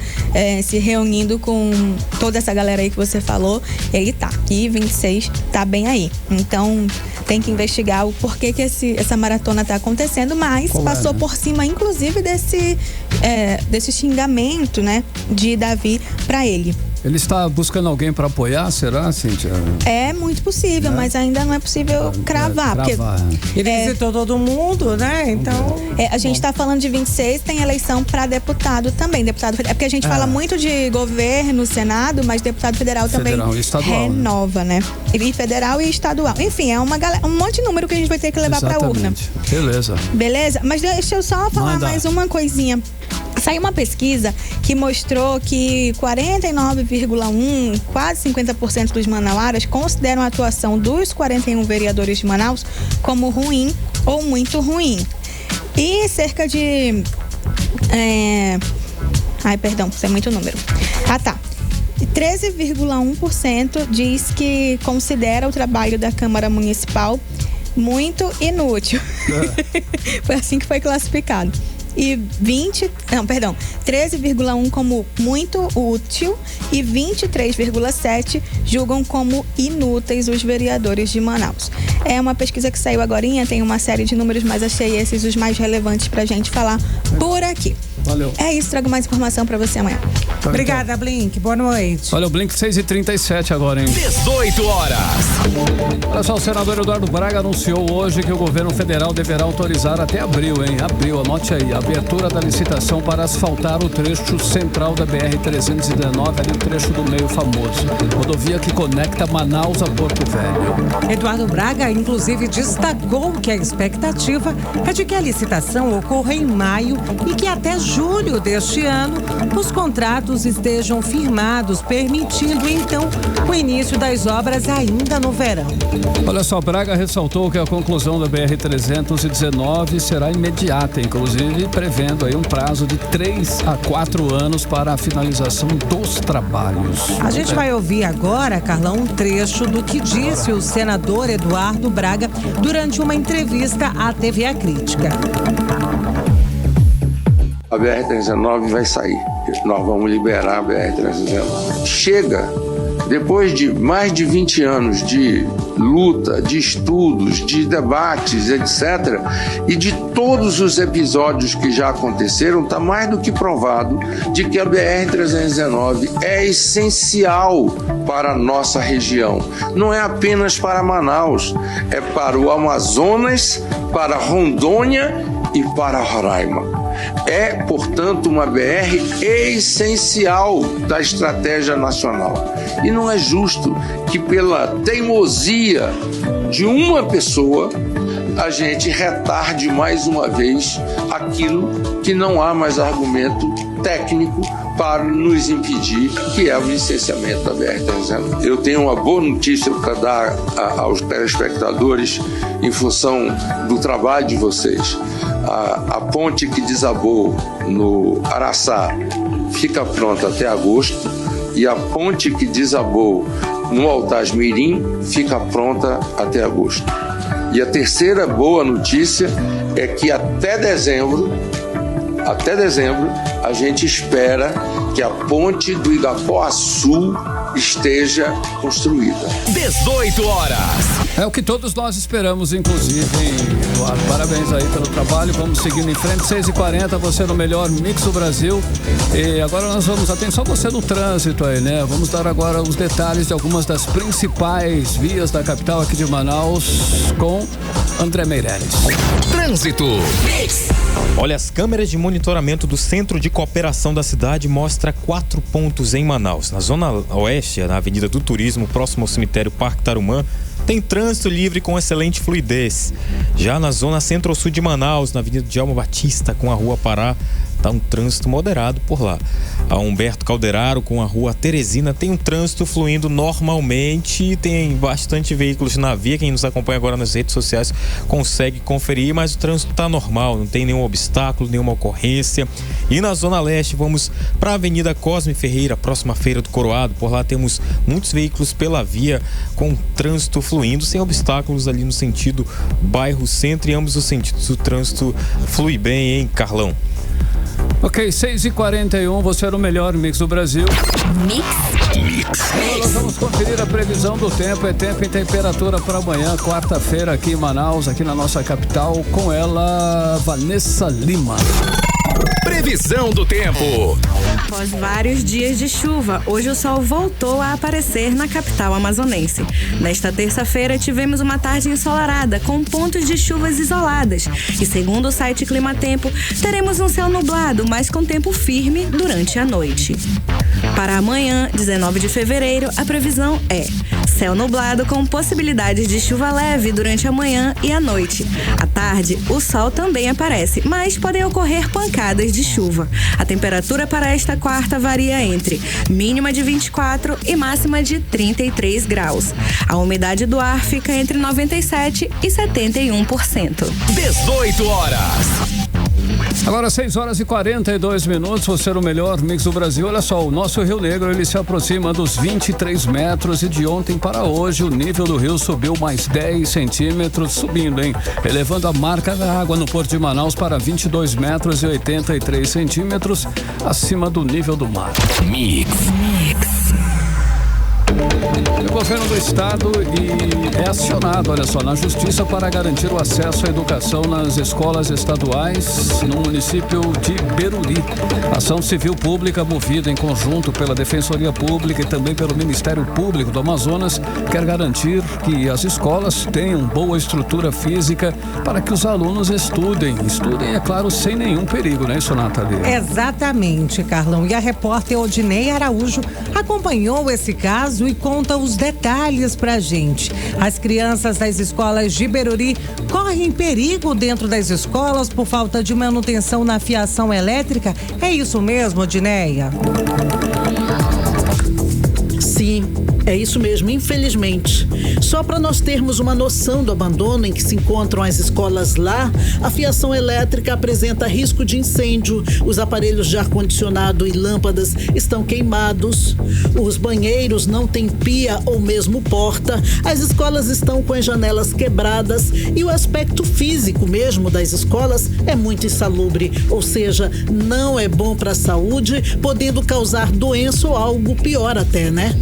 se reunindo com toda essa galera aí que você falou. Ele tá. E 26 tá bem aí. Então, tem que investigar o porquê que essa maratona tá acontecendo, mas passou por cima, inclusive, desse xingamento, né, de Davi para ele. Ele está buscando alguém para apoiar, será, Cíntia? É muito possível, mas ainda não é possível cravar. Porque ele visitou todo mundo, né? Então. A gente está falando de 26, tem eleição para deputado também. Deputado federal. É porque a gente fala muito de governo, Senado, mas deputado federal também renova, né? E federal e estadual. Enfim, é um monte de número que a gente vai ter que levar para a urna. Beleza? Mas deixa eu só falar mais uma coisinha. Saiu uma pesquisa que mostrou que 49,1%, quase 50% dos manauaras consideram a atuação dos 41 vereadores de Manaus como ruim ou muito ruim. E cerca de... isso é muito número. 13,1% diz que considera o trabalho da Câmara Municipal muito inútil. Foi assim que foi classificado. E 13,1% como muito útil e 23,7% julgam como inúteis os vereadores de Manaus. É uma pesquisa que saiu agorinha, tem uma série de números, mas achei esses os mais relevantes pra gente falar por aqui. Valeu. É isso, trago mais informação pra você amanhã. Obrigada, Blink. Boa noite. Olha, o Blink 6h37 agora, hein? 18 horas. Olha só, o senador Eduardo Braga anunciou hoje que o governo federal deverá autorizar até abril, hein? Abril, anote aí, a abertura da licitação para asfaltar o trecho central da BR-319, ali o trecho do meio famoso. Rodovia que conecta Manaus a Porto Velho. Eduardo Braga, inclusive, destacou que a expectativa é de que a licitação ocorra em maio e que até julho deste ano os contratos estejam firmados, permitindo então o início das obras ainda no verão. Olha só, Braga ressaltou que a conclusão da BR-319 será imediata, inclusive prevendo aí um prazo de 3 a 4 anos para a finalização dos trabalhos. A gente vai ouvir agora, Carlão, um trecho do que disse o senador Eduardo Braga durante uma entrevista à TV A Crítica. A BR-319 vai sair. Nós vamos liberar a BR-319. Chega, depois de mais de 20 anos de luta, de estudos, de debates, etc., e de todos os episódios que já aconteceram, está mais do que provado de que a BR-319 é essencial para a nossa região. Não é apenas para Manaus, é para o Amazonas, para Rondônia e para Roraima. É, portanto, uma BR essencial da estratégia nacional. E não é justo que, pela teimosia de uma pessoa, a gente retarde mais uma vez aquilo que não há mais argumento técnico para nos impedir, que é o licenciamento da BR-319. Eu tenho uma boa notícia para dar aos telespectadores em função do trabalho de vocês. A ponte que desabou no Araçá fica pronta até agosto e a ponte que desabou no Altasmirim fica pronta até agosto. E a terceira boa notícia é que até dezembro, a gente espera que a ponte do Igapoaçu esteja construída. 18 horas. É o que todos nós esperamos, inclusive, hein, Eduardo? Parabéns aí pelo trabalho. Vamos seguindo em frente, 6h40, você no melhor mix do Brasil. E agora nós vamos, atenção você no trânsito aí, né? Vamos dar agora os detalhes de algumas das principais vias da capital aqui de Manaus com André Meirelles. Trânsito. Olha, as câmeras de monitoramento do Centro de Cooperação da cidade mostra 4 pontos em Manaus. Na zona oeste, na Avenida do Turismo, próximo ao cemitério Parque Tarumã, tem trânsito livre com excelente fluidez. Já na zona centro-sul de Manaus, na Avenida Djalma Batista com a Rua Pará, está um trânsito moderado por lá. A Humberto Calderaro com a Rua Teresina tem um trânsito fluindo normalmente, tem bastante veículos na via. Quem nos acompanha agora nas redes sociais consegue conferir, mas o trânsito está normal, não tem nenhum obstáculo, nenhuma ocorrência. E na Zona Leste vamos para a Avenida Cosme Ferreira, próxima à Feira do Coroado. Por lá temos muitos veículos pela via com trânsito fluindo, sem obstáculos ali no sentido bairro centro, em ambos os sentidos o trânsito flui bem, hein, Carlão? Ok, 6h41, você era o melhor mix do Brasil. Mix. Agora nós vamos conferir a previsão do tempo. É tempo e temperatura para amanhã, quarta-feira, aqui em Manaus, aqui na nossa capital. Com ela, Vanessa Lima. Previsão do tempo. Após vários dias de chuva, hoje o sol voltou a aparecer na capital amazonense. Nesta terça-feira, tivemos uma tarde ensolarada, com pontos de chuvas isoladas. E segundo o site Climatempo, teremos um céu nublado, mas com tempo firme durante a noite. Para amanhã, 19 de fevereiro, a previsão é céu nublado com possibilidades de chuva leve durante a manhã e a noite. À tarde, o sol também aparece, mas podem ocorrer pancadas de chuva. A temperatura para esta quarta varia entre mínima de 24 e máxima de 33 graus. A umidade do ar fica entre 97% e 71%. 18 horas. Agora 6h42, você era o melhor mix do Brasil. Olha só, o nosso Rio Negro, ele se aproxima dos 23 metros e de ontem para hoje o nível do rio subiu mais 10 centímetros, subindo, hein? Elevando a marca da água no Porto de Manaus para 22 metros e 83 centímetros acima do nível do mar. Mix. O governo do estado é acionado, olha só, na justiça para garantir o acesso à educação nas escolas estaduais no município de Beruri. Ação civil pública movida em conjunto pela Defensoria Pública e também pelo Ministério Público do Amazonas quer garantir que as escolas tenham boa estrutura física para que os alunos estudem, é claro, sem nenhum perigo, não é isso, Nathalie? Exatamente, Carlão. E a repórter Odinei Araújo acompanhou esse caso e conta os detalhes pra gente. As crianças das escolas de Beruri correm perigo dentro das escolas por falta de manutenção na fiação elétrica? É isso mesmo, Odineia? Sim, é isso mesmo, infelizmente. Só para nós termos uma noção do abandono em que se encontram as escolas lá, a fiação elétrica apresenta risco de incêndio, os aparelhos de ar-condicionado e lâmpadas estão queimados, os banheiros não têm pia ou mesmo porta, as escolas estão com as janelas quebradas e o aspecto físico mesmo das escolas é muito insalubre, ou seja, não é bom para a saúde, podendo causar doença ou algo pior até, né?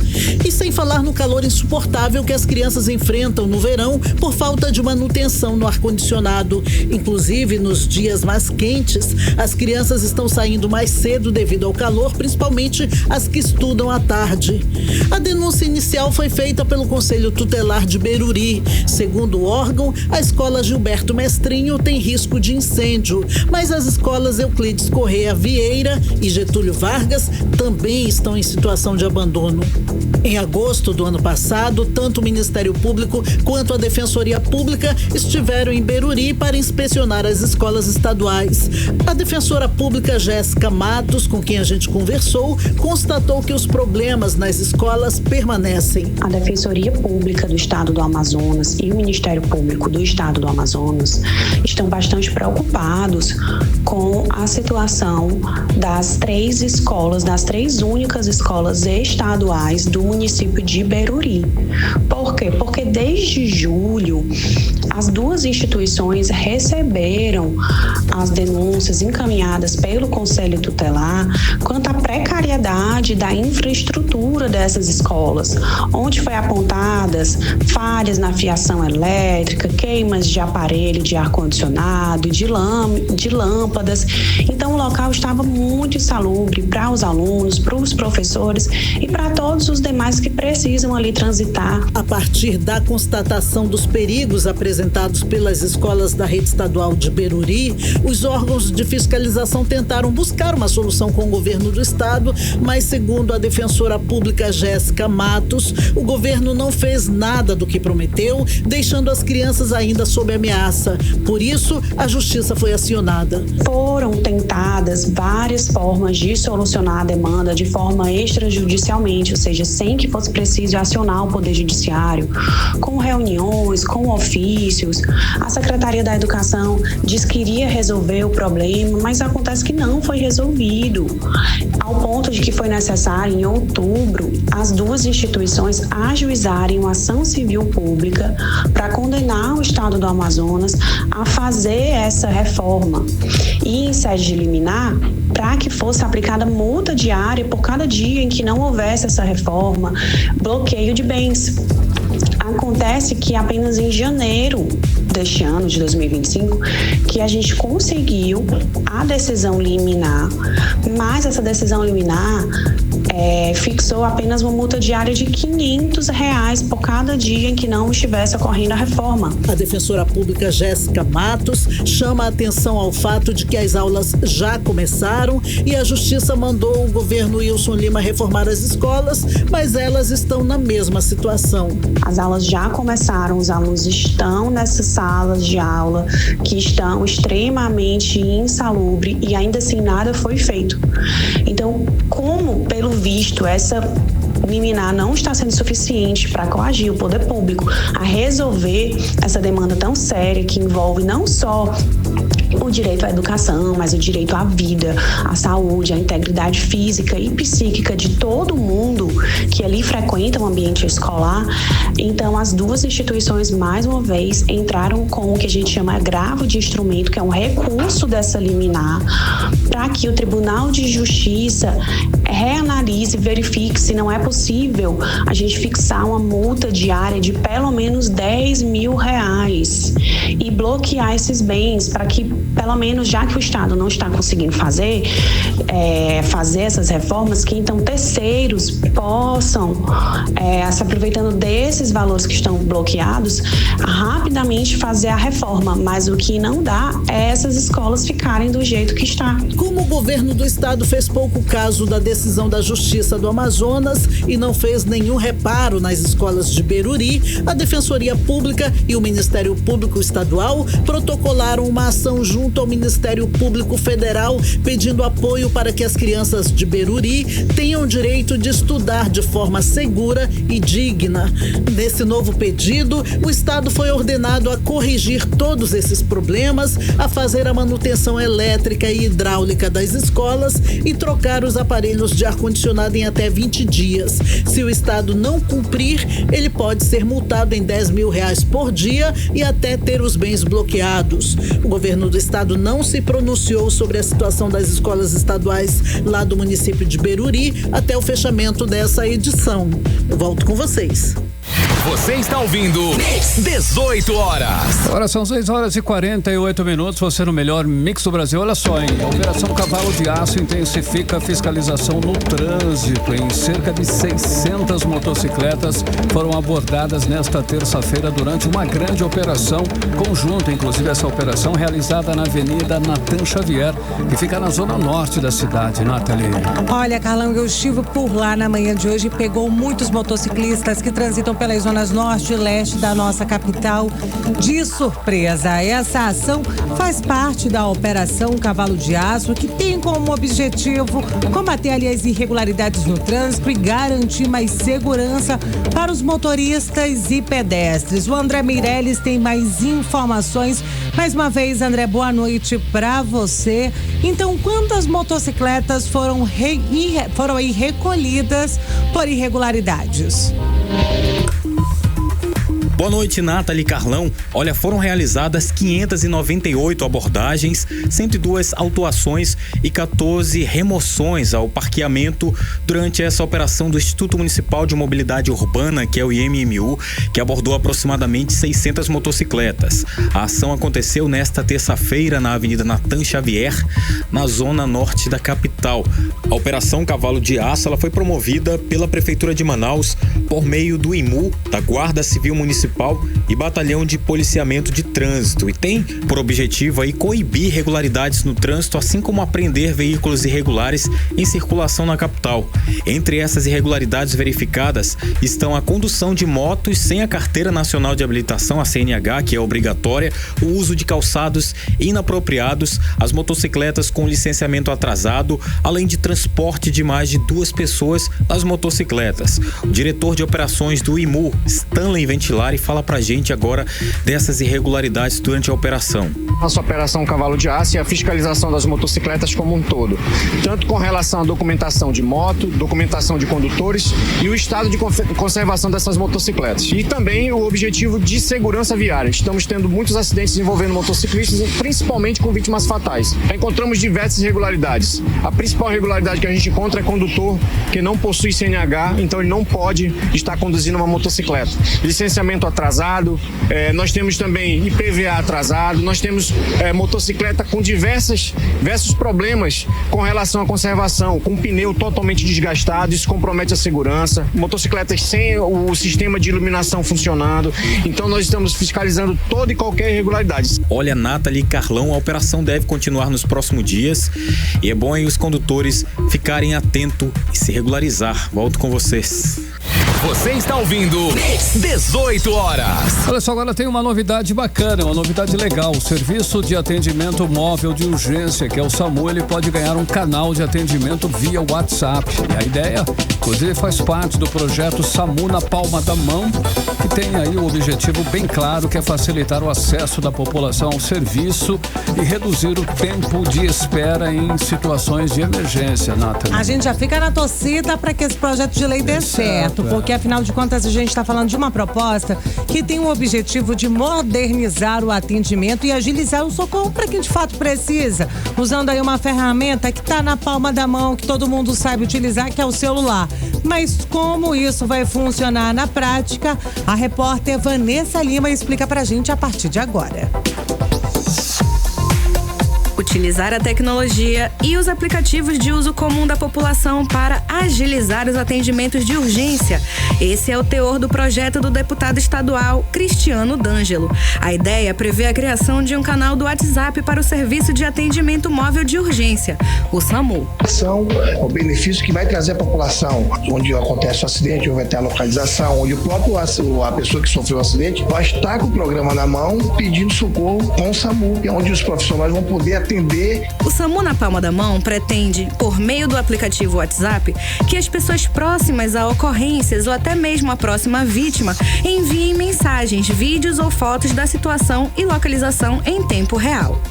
E sem falar no calor insuportável que as crianças enfrentam no verão por falta de manutenção no ar-condicionado. Inclusive, nos dias mais quentes, as crianças estão saindo mais cedo devido ao calor, principalmente as que estudam à tarde. A denúncia inicial foi feita pelo Conselho Tutelar de Beruri. Segundo o órgão, a escola Gilberto Mestrinho tem risco de incêndio, mas as escolas Euclides Correia Vieira e Getúlio Vargas também estão em situação de abandono. Em agosto agosto do ano passado, tanto o Ministério Público quanto a Defensoria Pública estiveram em Beruri para inspecionar as escolas estaduais. A defensora pública Jéssica Matos, com quem a gente conversou, constatou que os problemas nas escolas permanecem. A Defensoria Pública do Estado do Amazonas e o Ministério Público do Estado do Amazonas estão bastante preocupados com a situação das 3 escolas, das 3 únicas escolas estaduais do município de Beruri. Por quê? Porque desde julho, as 2 instituições receberam as denúncias encaminhadas pelo Conselho Tutelar quanto à precariedade da infraestrutura dessas escolas, onde foi apontadas falhas na fiação elétrica, queimas de aparelho de ar-condicionado, de lâmpadas. Então o local estava muito insalubre para os alunos, para os professores e para todos os demais que precisam ali transitar. A partir da constatação dos perigos apresentados pelas escolas da rede estadual de Beruri, os órgãos de fiscalização tentaram buscar uma solução com o governo do estado, mas segundo a defensora pública Jéssica Matos, o governo não fez nada do que prometeu, deixando as crianças ainda sob ameaça. Por isso, a justiça foi acionada. Foram tentadas várias formas de solucionar a demanda de forma extrajudicialmente, ou seja, sem que fosse preciso acionar o Poder Judiciário, com reuniões, com ofícios. A Secretaria da Educação diz que iria resolver o problema, mas acontece que não foi resolvido, ao ponto de que foi necessário, em outubro, as 2 instituições ajuizarem uma ação civil pública para condenar o Estado do Amazonas a fazer essa reforma e, em sede de liminar, para que fosse aplicada multa diária por cada dia em que não houvesse essa reforma, bloqueio de bens. Acontece que apenas em janeiro deste ano, de 2025, que a gente conseguiu a decisão liminar, mas essa decisão liminar fixou apenas uma multa diária de R$500 por cada dia em que não estivesse ocorrendo a reforma. A defensora pública Jéssica Matos chama a atenção ao fato de que as aulas já começaram e a justiça mandou o governo Wilson Lima reformar as escolas, mas elas estão na mesma situação. As aulas já começaram, os alunos estão nessas salas de aula que estão extremamente insalubres e ainda assim nada foi feito. Então, como pelo visto essa liminar não está sendo suficiente para coagir o poder público a resolver essa demanda tão séria que envolve não só o direito à educação, mas o direito à vida, à saúde, à integridade física e psíquica de todo mundo que ali frequenta o ambiente escolar. Então, as 2 instituições, mais uma vez, entraram com o que a gente chama agravo de instrumento, que é um recurso dessa liminar, para que o Tribunal de Justiça reanalise e verifique se não é possível a gente fixar uma multa diária de pelo menos R$10 mil e bloquear esses bens para que, pelo menos, já que o Estado não está conseguindo fazer essas reformas, que então terceiros possam, se aproveitando desses valores que estão bloqueados, rapidamente fazer a reforma. Mas o que não dá é essas escolas ficarem do jeito que está. Como o governo do estado fez pouco caso da decisão da Justiça do Amazonas e não fez nenhum reparo nas escolas de Beruri, a Defensoria Pública e o Ministério Público Estadual protocolaram uma ação junto ao Ministério Público Federal pedindo apoio para que as crianças de Beruri tenham o direito de estudar de forma segura e digna. Nesse novo pedido, o Estado foi ordenado a corrigir todos esses problemas, a fazer a manutenção elétrica e hidráulica das escolas e trocar os aparelhos de ar-condicionado em até 20 dias. Se o Estado não cumprir, ele pode ser multado em R$10 mil por dia e até ter os bens bloqueados. O governo do estado não se pronunciou sobre a situação das escolas estaduais lá do município de Beruri até o fechamento dessa edição. Eu volto com vocês. Você está ouvindo 18 horas. Agora são 6h48. Você no melhor mix do Brasil. Olha só, hein? A Operação Cavalo de Aço intensifica a fiscalização no trânsito. Em cerca de 600 motocicletas foram abordadas nesta terça-feira durante uma grande operação conjunta. Inclusive essa operação realizada na Avenida Natan Xavier, que fica na zona norte da cidade, Nathalie. Olha, Carlão, eu estive por lá na manhã de hoje e pegou muitos motociclistas que transitam pelas zonas norte e leste da nossa capital de surpresa. Essa ação faz parte da Operação Cavalo de Aço, que tem como objetivo combater ali as irregularidades no trânsito e garantir mais segurança para os motoristas e pedestres. O André Meirelles tem mais informações. Mais uma vez, André, boa noite para você. Então, quantas motocicletas foram aí recolhidas por irregularidades? Boa noite, Nathalie, Carlão. Olha, foram realizadas 598 abordagens, 102 autuações e 14 remoções ao parqueamento durante essa operação do Instituto Municipal de Mobilidade Urbana, que é o IMMU, que abordou aproximadamente 600 motocicletas. A ação aconteceu nesta terça-feira na Avenida Natan Xavier, na zona norte da capital. A Operação Cavalo de Aço ela foi promovida pela Prefeitura de Manaus por meio do IMU, da Guarda Civil Municipal e Batalhão de Policiamento de Trânsito, e tem por objetivo aí coibir irregularidades no trânsito, assim como apreender veículos irregulares em circulação na capital. Entre essas irregularidades verificadas estão a condução de motos sem a Carteira Nacional de Habilitação, a CNH, que é obrigatória, o uso de calçados inapropriados, as motocicletas com licenciamento atrasado, além de transporte de mais de 2 pessoas nas motocicletas. O diretor de operações do IMU, Stanley Ventilari, fala pra gente agora dessas irregularidades durante a operação. Nossa Operação Cavalo de Aço é a fiscalização das motocicletas como um todo, tanto com relação à documentação de moto, documentação de condutores e o estado de conservação dessas motocicletas. E também o objetivo de segurança viária. Estamos tendo muitos acidentes envolvendo motociclistas, principalmente com vítimas fatais. Encontramos diversas irregularidades. A principal irregularidade que a gente encontra é condutor que não possui CNH, então ele não pode estar conduzindo uma motocicleta. Licenciamento atrasado, nós temos também IPVA atrasado, nós temos motocicleta com diversos problemas com relação à conservação, com pneu totalmente desgastado, isso compromete a segurança, motocicletas sem o sistema de iluminação funcionando, então nós estamos fiscalizando toda e qualquer irregularidade. Olha, Nathalie e Carlão, a operação deve continuar nos próximos dias e é bom aí os condutores ficarem atentos e se regularizar. Volto com vocês. Você está ouvindo 18 horas. Olha só, agora tem uma novidade bacana, uma novidade legal. O Serviço de Atendimento Móvel de Urgência, que é o SAMU, ele pode ganhar um canal de atendimento via WhatsApp. E a ideia, inclusive, faz parte do projeto SAMU na Palma da Mão, que tem aí o objetivo bem claro, que é facilitar o acesso da população ao serviço e reduzir o tempo de espera em situações de emergência, Nathalie. A gente já fica na torcida para que esse projeto de lei dê certo, porque afinal de contas a gente está falando de uma proposta que tem o objetivo de modernizar o atendimento e agilizar o socorro para quem de fato precisa, usando aí uma ferramenta que está na palma da mão, que todo mundo sabe utilizar, que é o celular. Mas como isso vai funcionar na prática, a repórter Vanessa Lima explica pra gente a partir de agora. Utilizar a tecnologia e os aplicativos de uso comum da população para agilizar os atendimentos de urgência. Esse é o teor do projeto do deputado estadual Cristiano D'Angelo. A ideia prevê a criação de um canal do WhatsApp para o Serviço de Atendimento Móvel de Urgência, o SAMU. O benefício que vai trazer à população, onde acontece o acidente, onde vai ter a localização, onde a pessoa que sofreu o acidente vai estar com o programa na mão pedindo socorro com o SAMU, que é onde os profissionais vão poder atender. O SAMU na palma da mão pretende, por meio do aplicativo WhatsApp, que as pessoas próximas a ocorrências ou até mesmo a próxima vítima enviem mensagens, vídeos ou fotos da situação e localização em tempo real.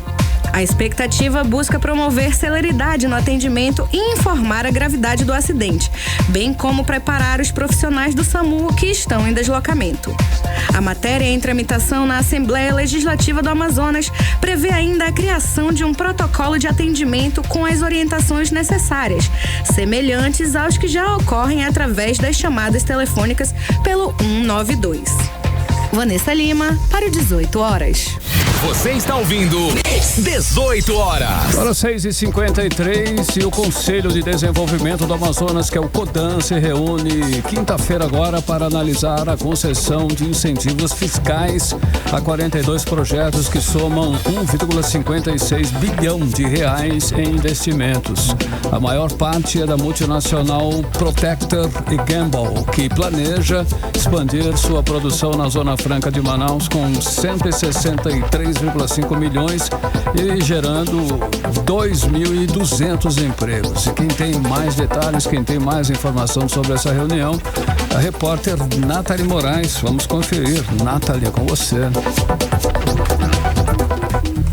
A expectativa busca promover celeridade no atendimento e informar a gravidade do acidente, bem como preparar os profissionais do SAMU que estão em deslocamento. A matéria em tramitação na Assembleia Legislativa do Amazonas prevê ainda a criação de um protocolo de atendimento com as orientações necessárias, semelhantes aos que já ocorrem através das chamadas telefônicas pelo 192. Vanessa Lima, para o 18 horas. Você está ouvindo 18 horas. Agora 6h53 e o Conselho de Desenvolvimento do Amazonas, que é o CODAN, se reúne quinta-feira agora para analisar a concessão de incentivos fiscais a 42 projetos que somam 1,56 bilhão de reais em investimentos. A maior parte é da multinacional Procter & Gamble, que planeja expandir sua produção na Zona Franca de Manaus com 163,5 milhões e gerando 2.200 empregos. E quem tem mais detalhes, quem tem mais informação sobre essa reunião, a repórter Nathalie Moraes. Vamos conferir. Nathalie, é com você.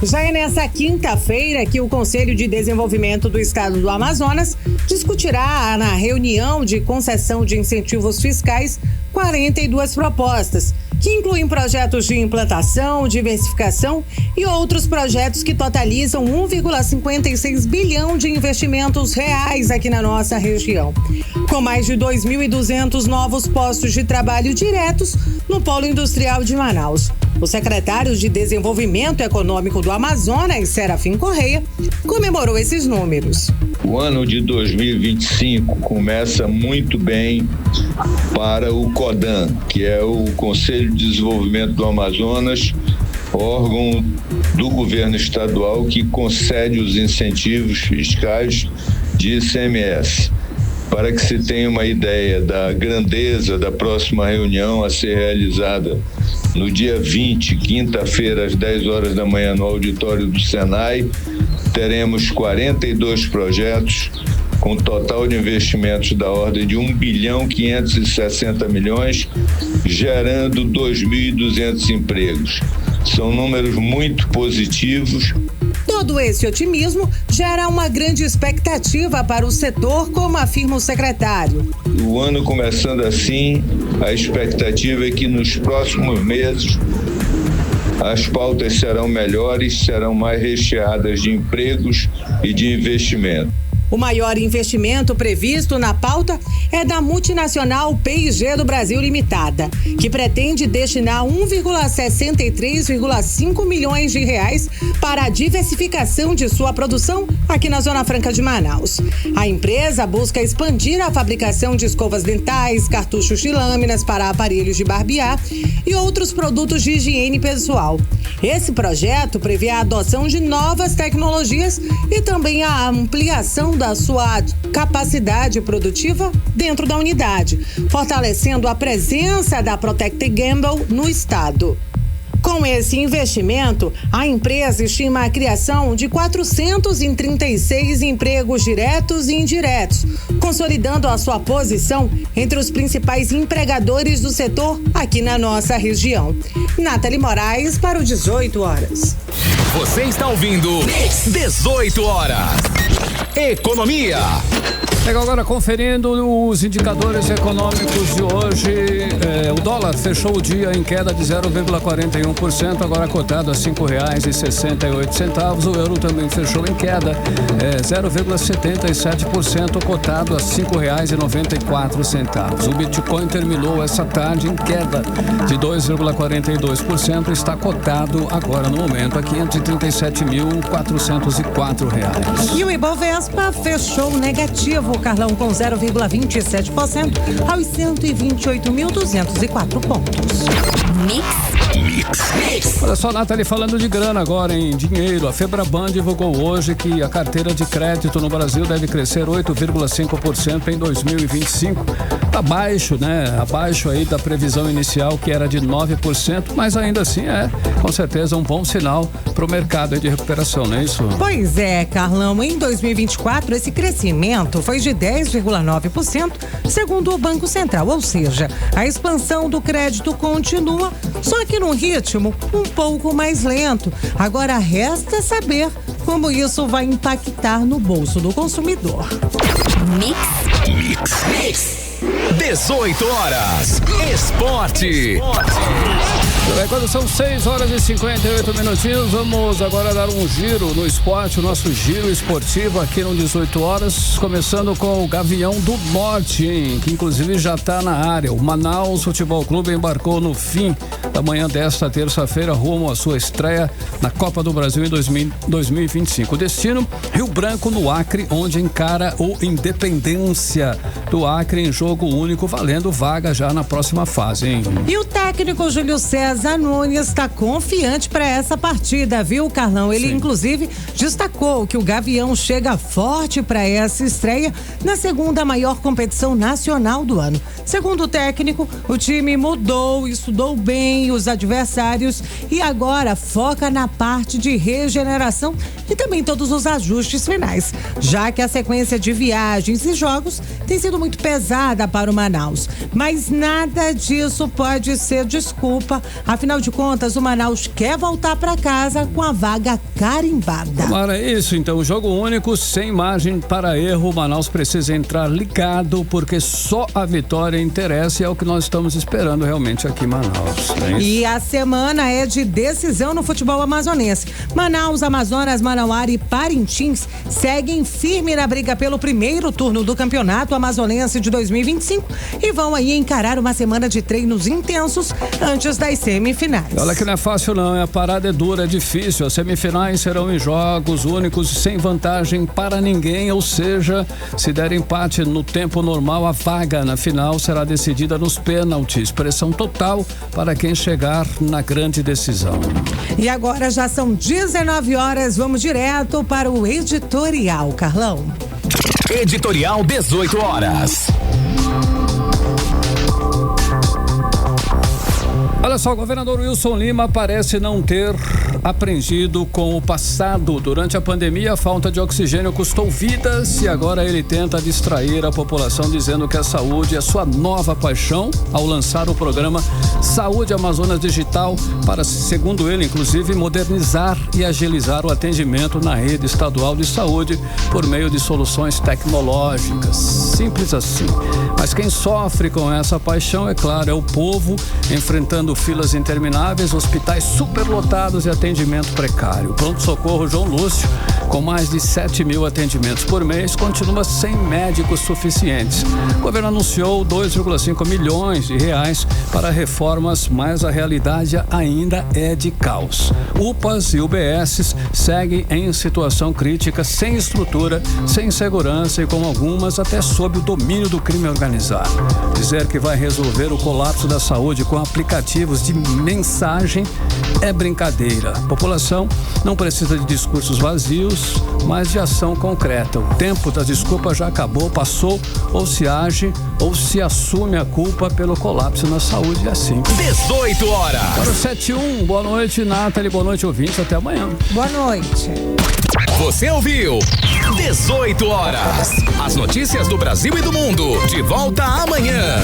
Já é nessa quinta-feira que o Conselho de Desenvolvimento do Estado do Amazonas discutirá na reunião de concessão de incentivos fiscais 42 propostas, que incluem projetos de implantação, diversificação e outros projetos que totalizam 1,56 bilhão de investimentos reais aqui na nossa região, com mais de 2.200 novos postos de trabalho diretos no Polo Industrial de Manaus. O secretário de Desenvolvimento Econômico do Amazonas, Serafim Correia, comemorou esses números. O ano de 2025 começa muito bem para o CODAN, que é o Conselho de Desenvolvimento do Amazonas, órgão do governo estadual que concede os incentivos fiscais de ICMS. Para que se tenha uma ideia da grandeza da próxima reunião a ser realizada no dia 20, quinta-feira, às 10 horas da manhã, no auditório do Senai, teremos 42 projetos com total de investimentos da ordem de 1.560 bilhões, gerando 2.200 empregos. São números muito positivos. Todo esse otimismo gera uma grande expectativa para o setor, como afirma o secretário. O ano começando assim, a expectativa é que nos próximos meses as pautas serão melhores, serão mais recheadas de empregos e de investimento. O maior investimento previsto na pauta é da multinacional P&G do Brasil Limitada, que pretende destinar 1,63,5 milhões de reais para a diversificação de sua produção aqui na Zona Franca de Manaus. A empresa busca expandir a fabricação de escovas dentais, cartuchos de lâminas para aparelhos de barbear e outros produtos de higiene pessoal. Esse projeto prevê a adoção de novas tecnologias e também a ampliação da sua capacidade produtiva dentro da unidade, fortalecendo a presença da Procter & Gamble no estado. Com esse investimento, a empresa estima a criação de 436 empregos diretos e indiretos, consolidando a sua posição entre os principais empregadores do setor aqui na nossa região. Nathalie Moraes para o 18 horas. Você está ouvindo 18 horas. Economia. Agora conferindo os indicadores econômicos de hoje, o dólar fechou o dia em queda de 0,41%, agora cotado a R$ 5,68. O euro também fechou em queda, 0,77%, cotado a R$ 5,94. O Bitcoin terminou essa tarde em queda de 2,42%, está cotado agora no momento a R$ 537.404. E o Ibovespa fechou negativo, Carlão, com 0,27% aos 128.204 pontos. Olha só, Nathalie, falando de grana agora, em dinheiro, a Febraban divulgou hoje que a carteira de crédito no Brasil deve crescer 8,5% em 2025, abaixo, né? Abaixo aí da previsão inicial, que era de 9%, mas ainda assim com certeza um bom sinal para o mercado de recuperação, não é isso? Pois é, Carlão, em 2024 esse crescimento foi de 10,9%, segundo o Banco Central, ou seja, a expansão do crédito continua, só que num ritmo um pouco mais lento. Agora resta saber como isso vai impactar no bolso do consumidor. Mix. 18 horas. Esporte. Quando são 6 horas e 58 minutinhos, vamos agora dar um giro no esporte, o nosso giro esportivo aqui no 18 horas, começando com o Gavião do Norte, hein, que inclusive já está na área. O Manaus Futebol Clube embarcou no fim da manhã desta terça-feira rumo à sua estreia na Copa do Brasil em 2025. O destino, Rio Branco, no Acre, onde encara o Independência do Acre em jogo único, valendo vaga já na próxima fase, hein? E o técnico Júlio César Nunes está confiante para essa partida, viu, Carlão? Ele, inclusive, destacou que o Gavião chega forte para essa estreia na segunda maior competição nacional do ano. Segundo o técnico, o time mudou, estudou bem os adversários e agora foca na parte de regeneração e também todos os ajustes finais, já que a sequência de viagens e jogos tem sido muito pesada para o Manaus. Mas nada disso pode ser desculpa. Afinal de contas, o Manaus quer voltar para casa com a vaga carimbada. Tomara isso, então, jogo único, sem margem para erro. O Manaus precisa entrar ligado, porque só a vitória interessa e é o que nós estamos esperando realmente aqui em Manaus. E a semana é de decisão no futebol amazonense. Manaus, Amazonas, Manauara e Parintins seguem firme na briga pelo primeiro turno do Campeonato Amazonense de 2025 e vão aí encarar uma semana de treinos intensos antes das semifinais. Olha que não é fácil não, a parada é dura, é difícil. As semifinais serão em jogos únicos, sem vantagem para ninguém, ou seja, se der empate no tempo normal, a vaga na final será decidida nos pênaltis. Pressão total para quem chegar na grande decisão. E agora já são 19 horas, vamos direto para o editorial, Carlão. Editorial 18 horas. Olha só, o governador Wilson Lima parece não ter aprendido com o passado. Durante a pandemia, a falta de oxigênio custou vidas e agora ele tenta distrair a população dizendo que a saúde é sua nova paixão ao lançar o programa Saúde Amazonas Digital para, segundo ele, inclusive, modernizar e agilizar o atendimento na rede estadual de saúde por meio de soluções tecnológicas. Simples assim. Mas quem sofre com essa paixão, é claro, é o povo, enfrentando filas intermináveis, hospitais superlotados e atendimento precário. O pronto-socorro João Lúcio, com mais de 7.000 atendimentos por mês, continua sem médicos suficientes. O governo anunciou 2,5 milhões de reais para reformas, mas a realidade ainda é de caos. UPAs e UBSs seguem em situação crítica, sem estrutura, sem segurança e com algumas até sob o domínio do crime organizado. Dizer que vai resolver o colapso da saúde com aplicativos de mensagem é brincadeira. A população não precisa de discursos vazios, mas de ação concreta. O tempo das desculpas já acabou, passou, ou se age ou se assume a culpa pelo colapso na saúde, e assim. 18 horas. Para o 71, boa noite, Nathalie, boa noite, ouvintes, até amanhã. Boa noite. Você ouviu 18 horas. As notícias do Brasil e do mundo. De volta amanhã.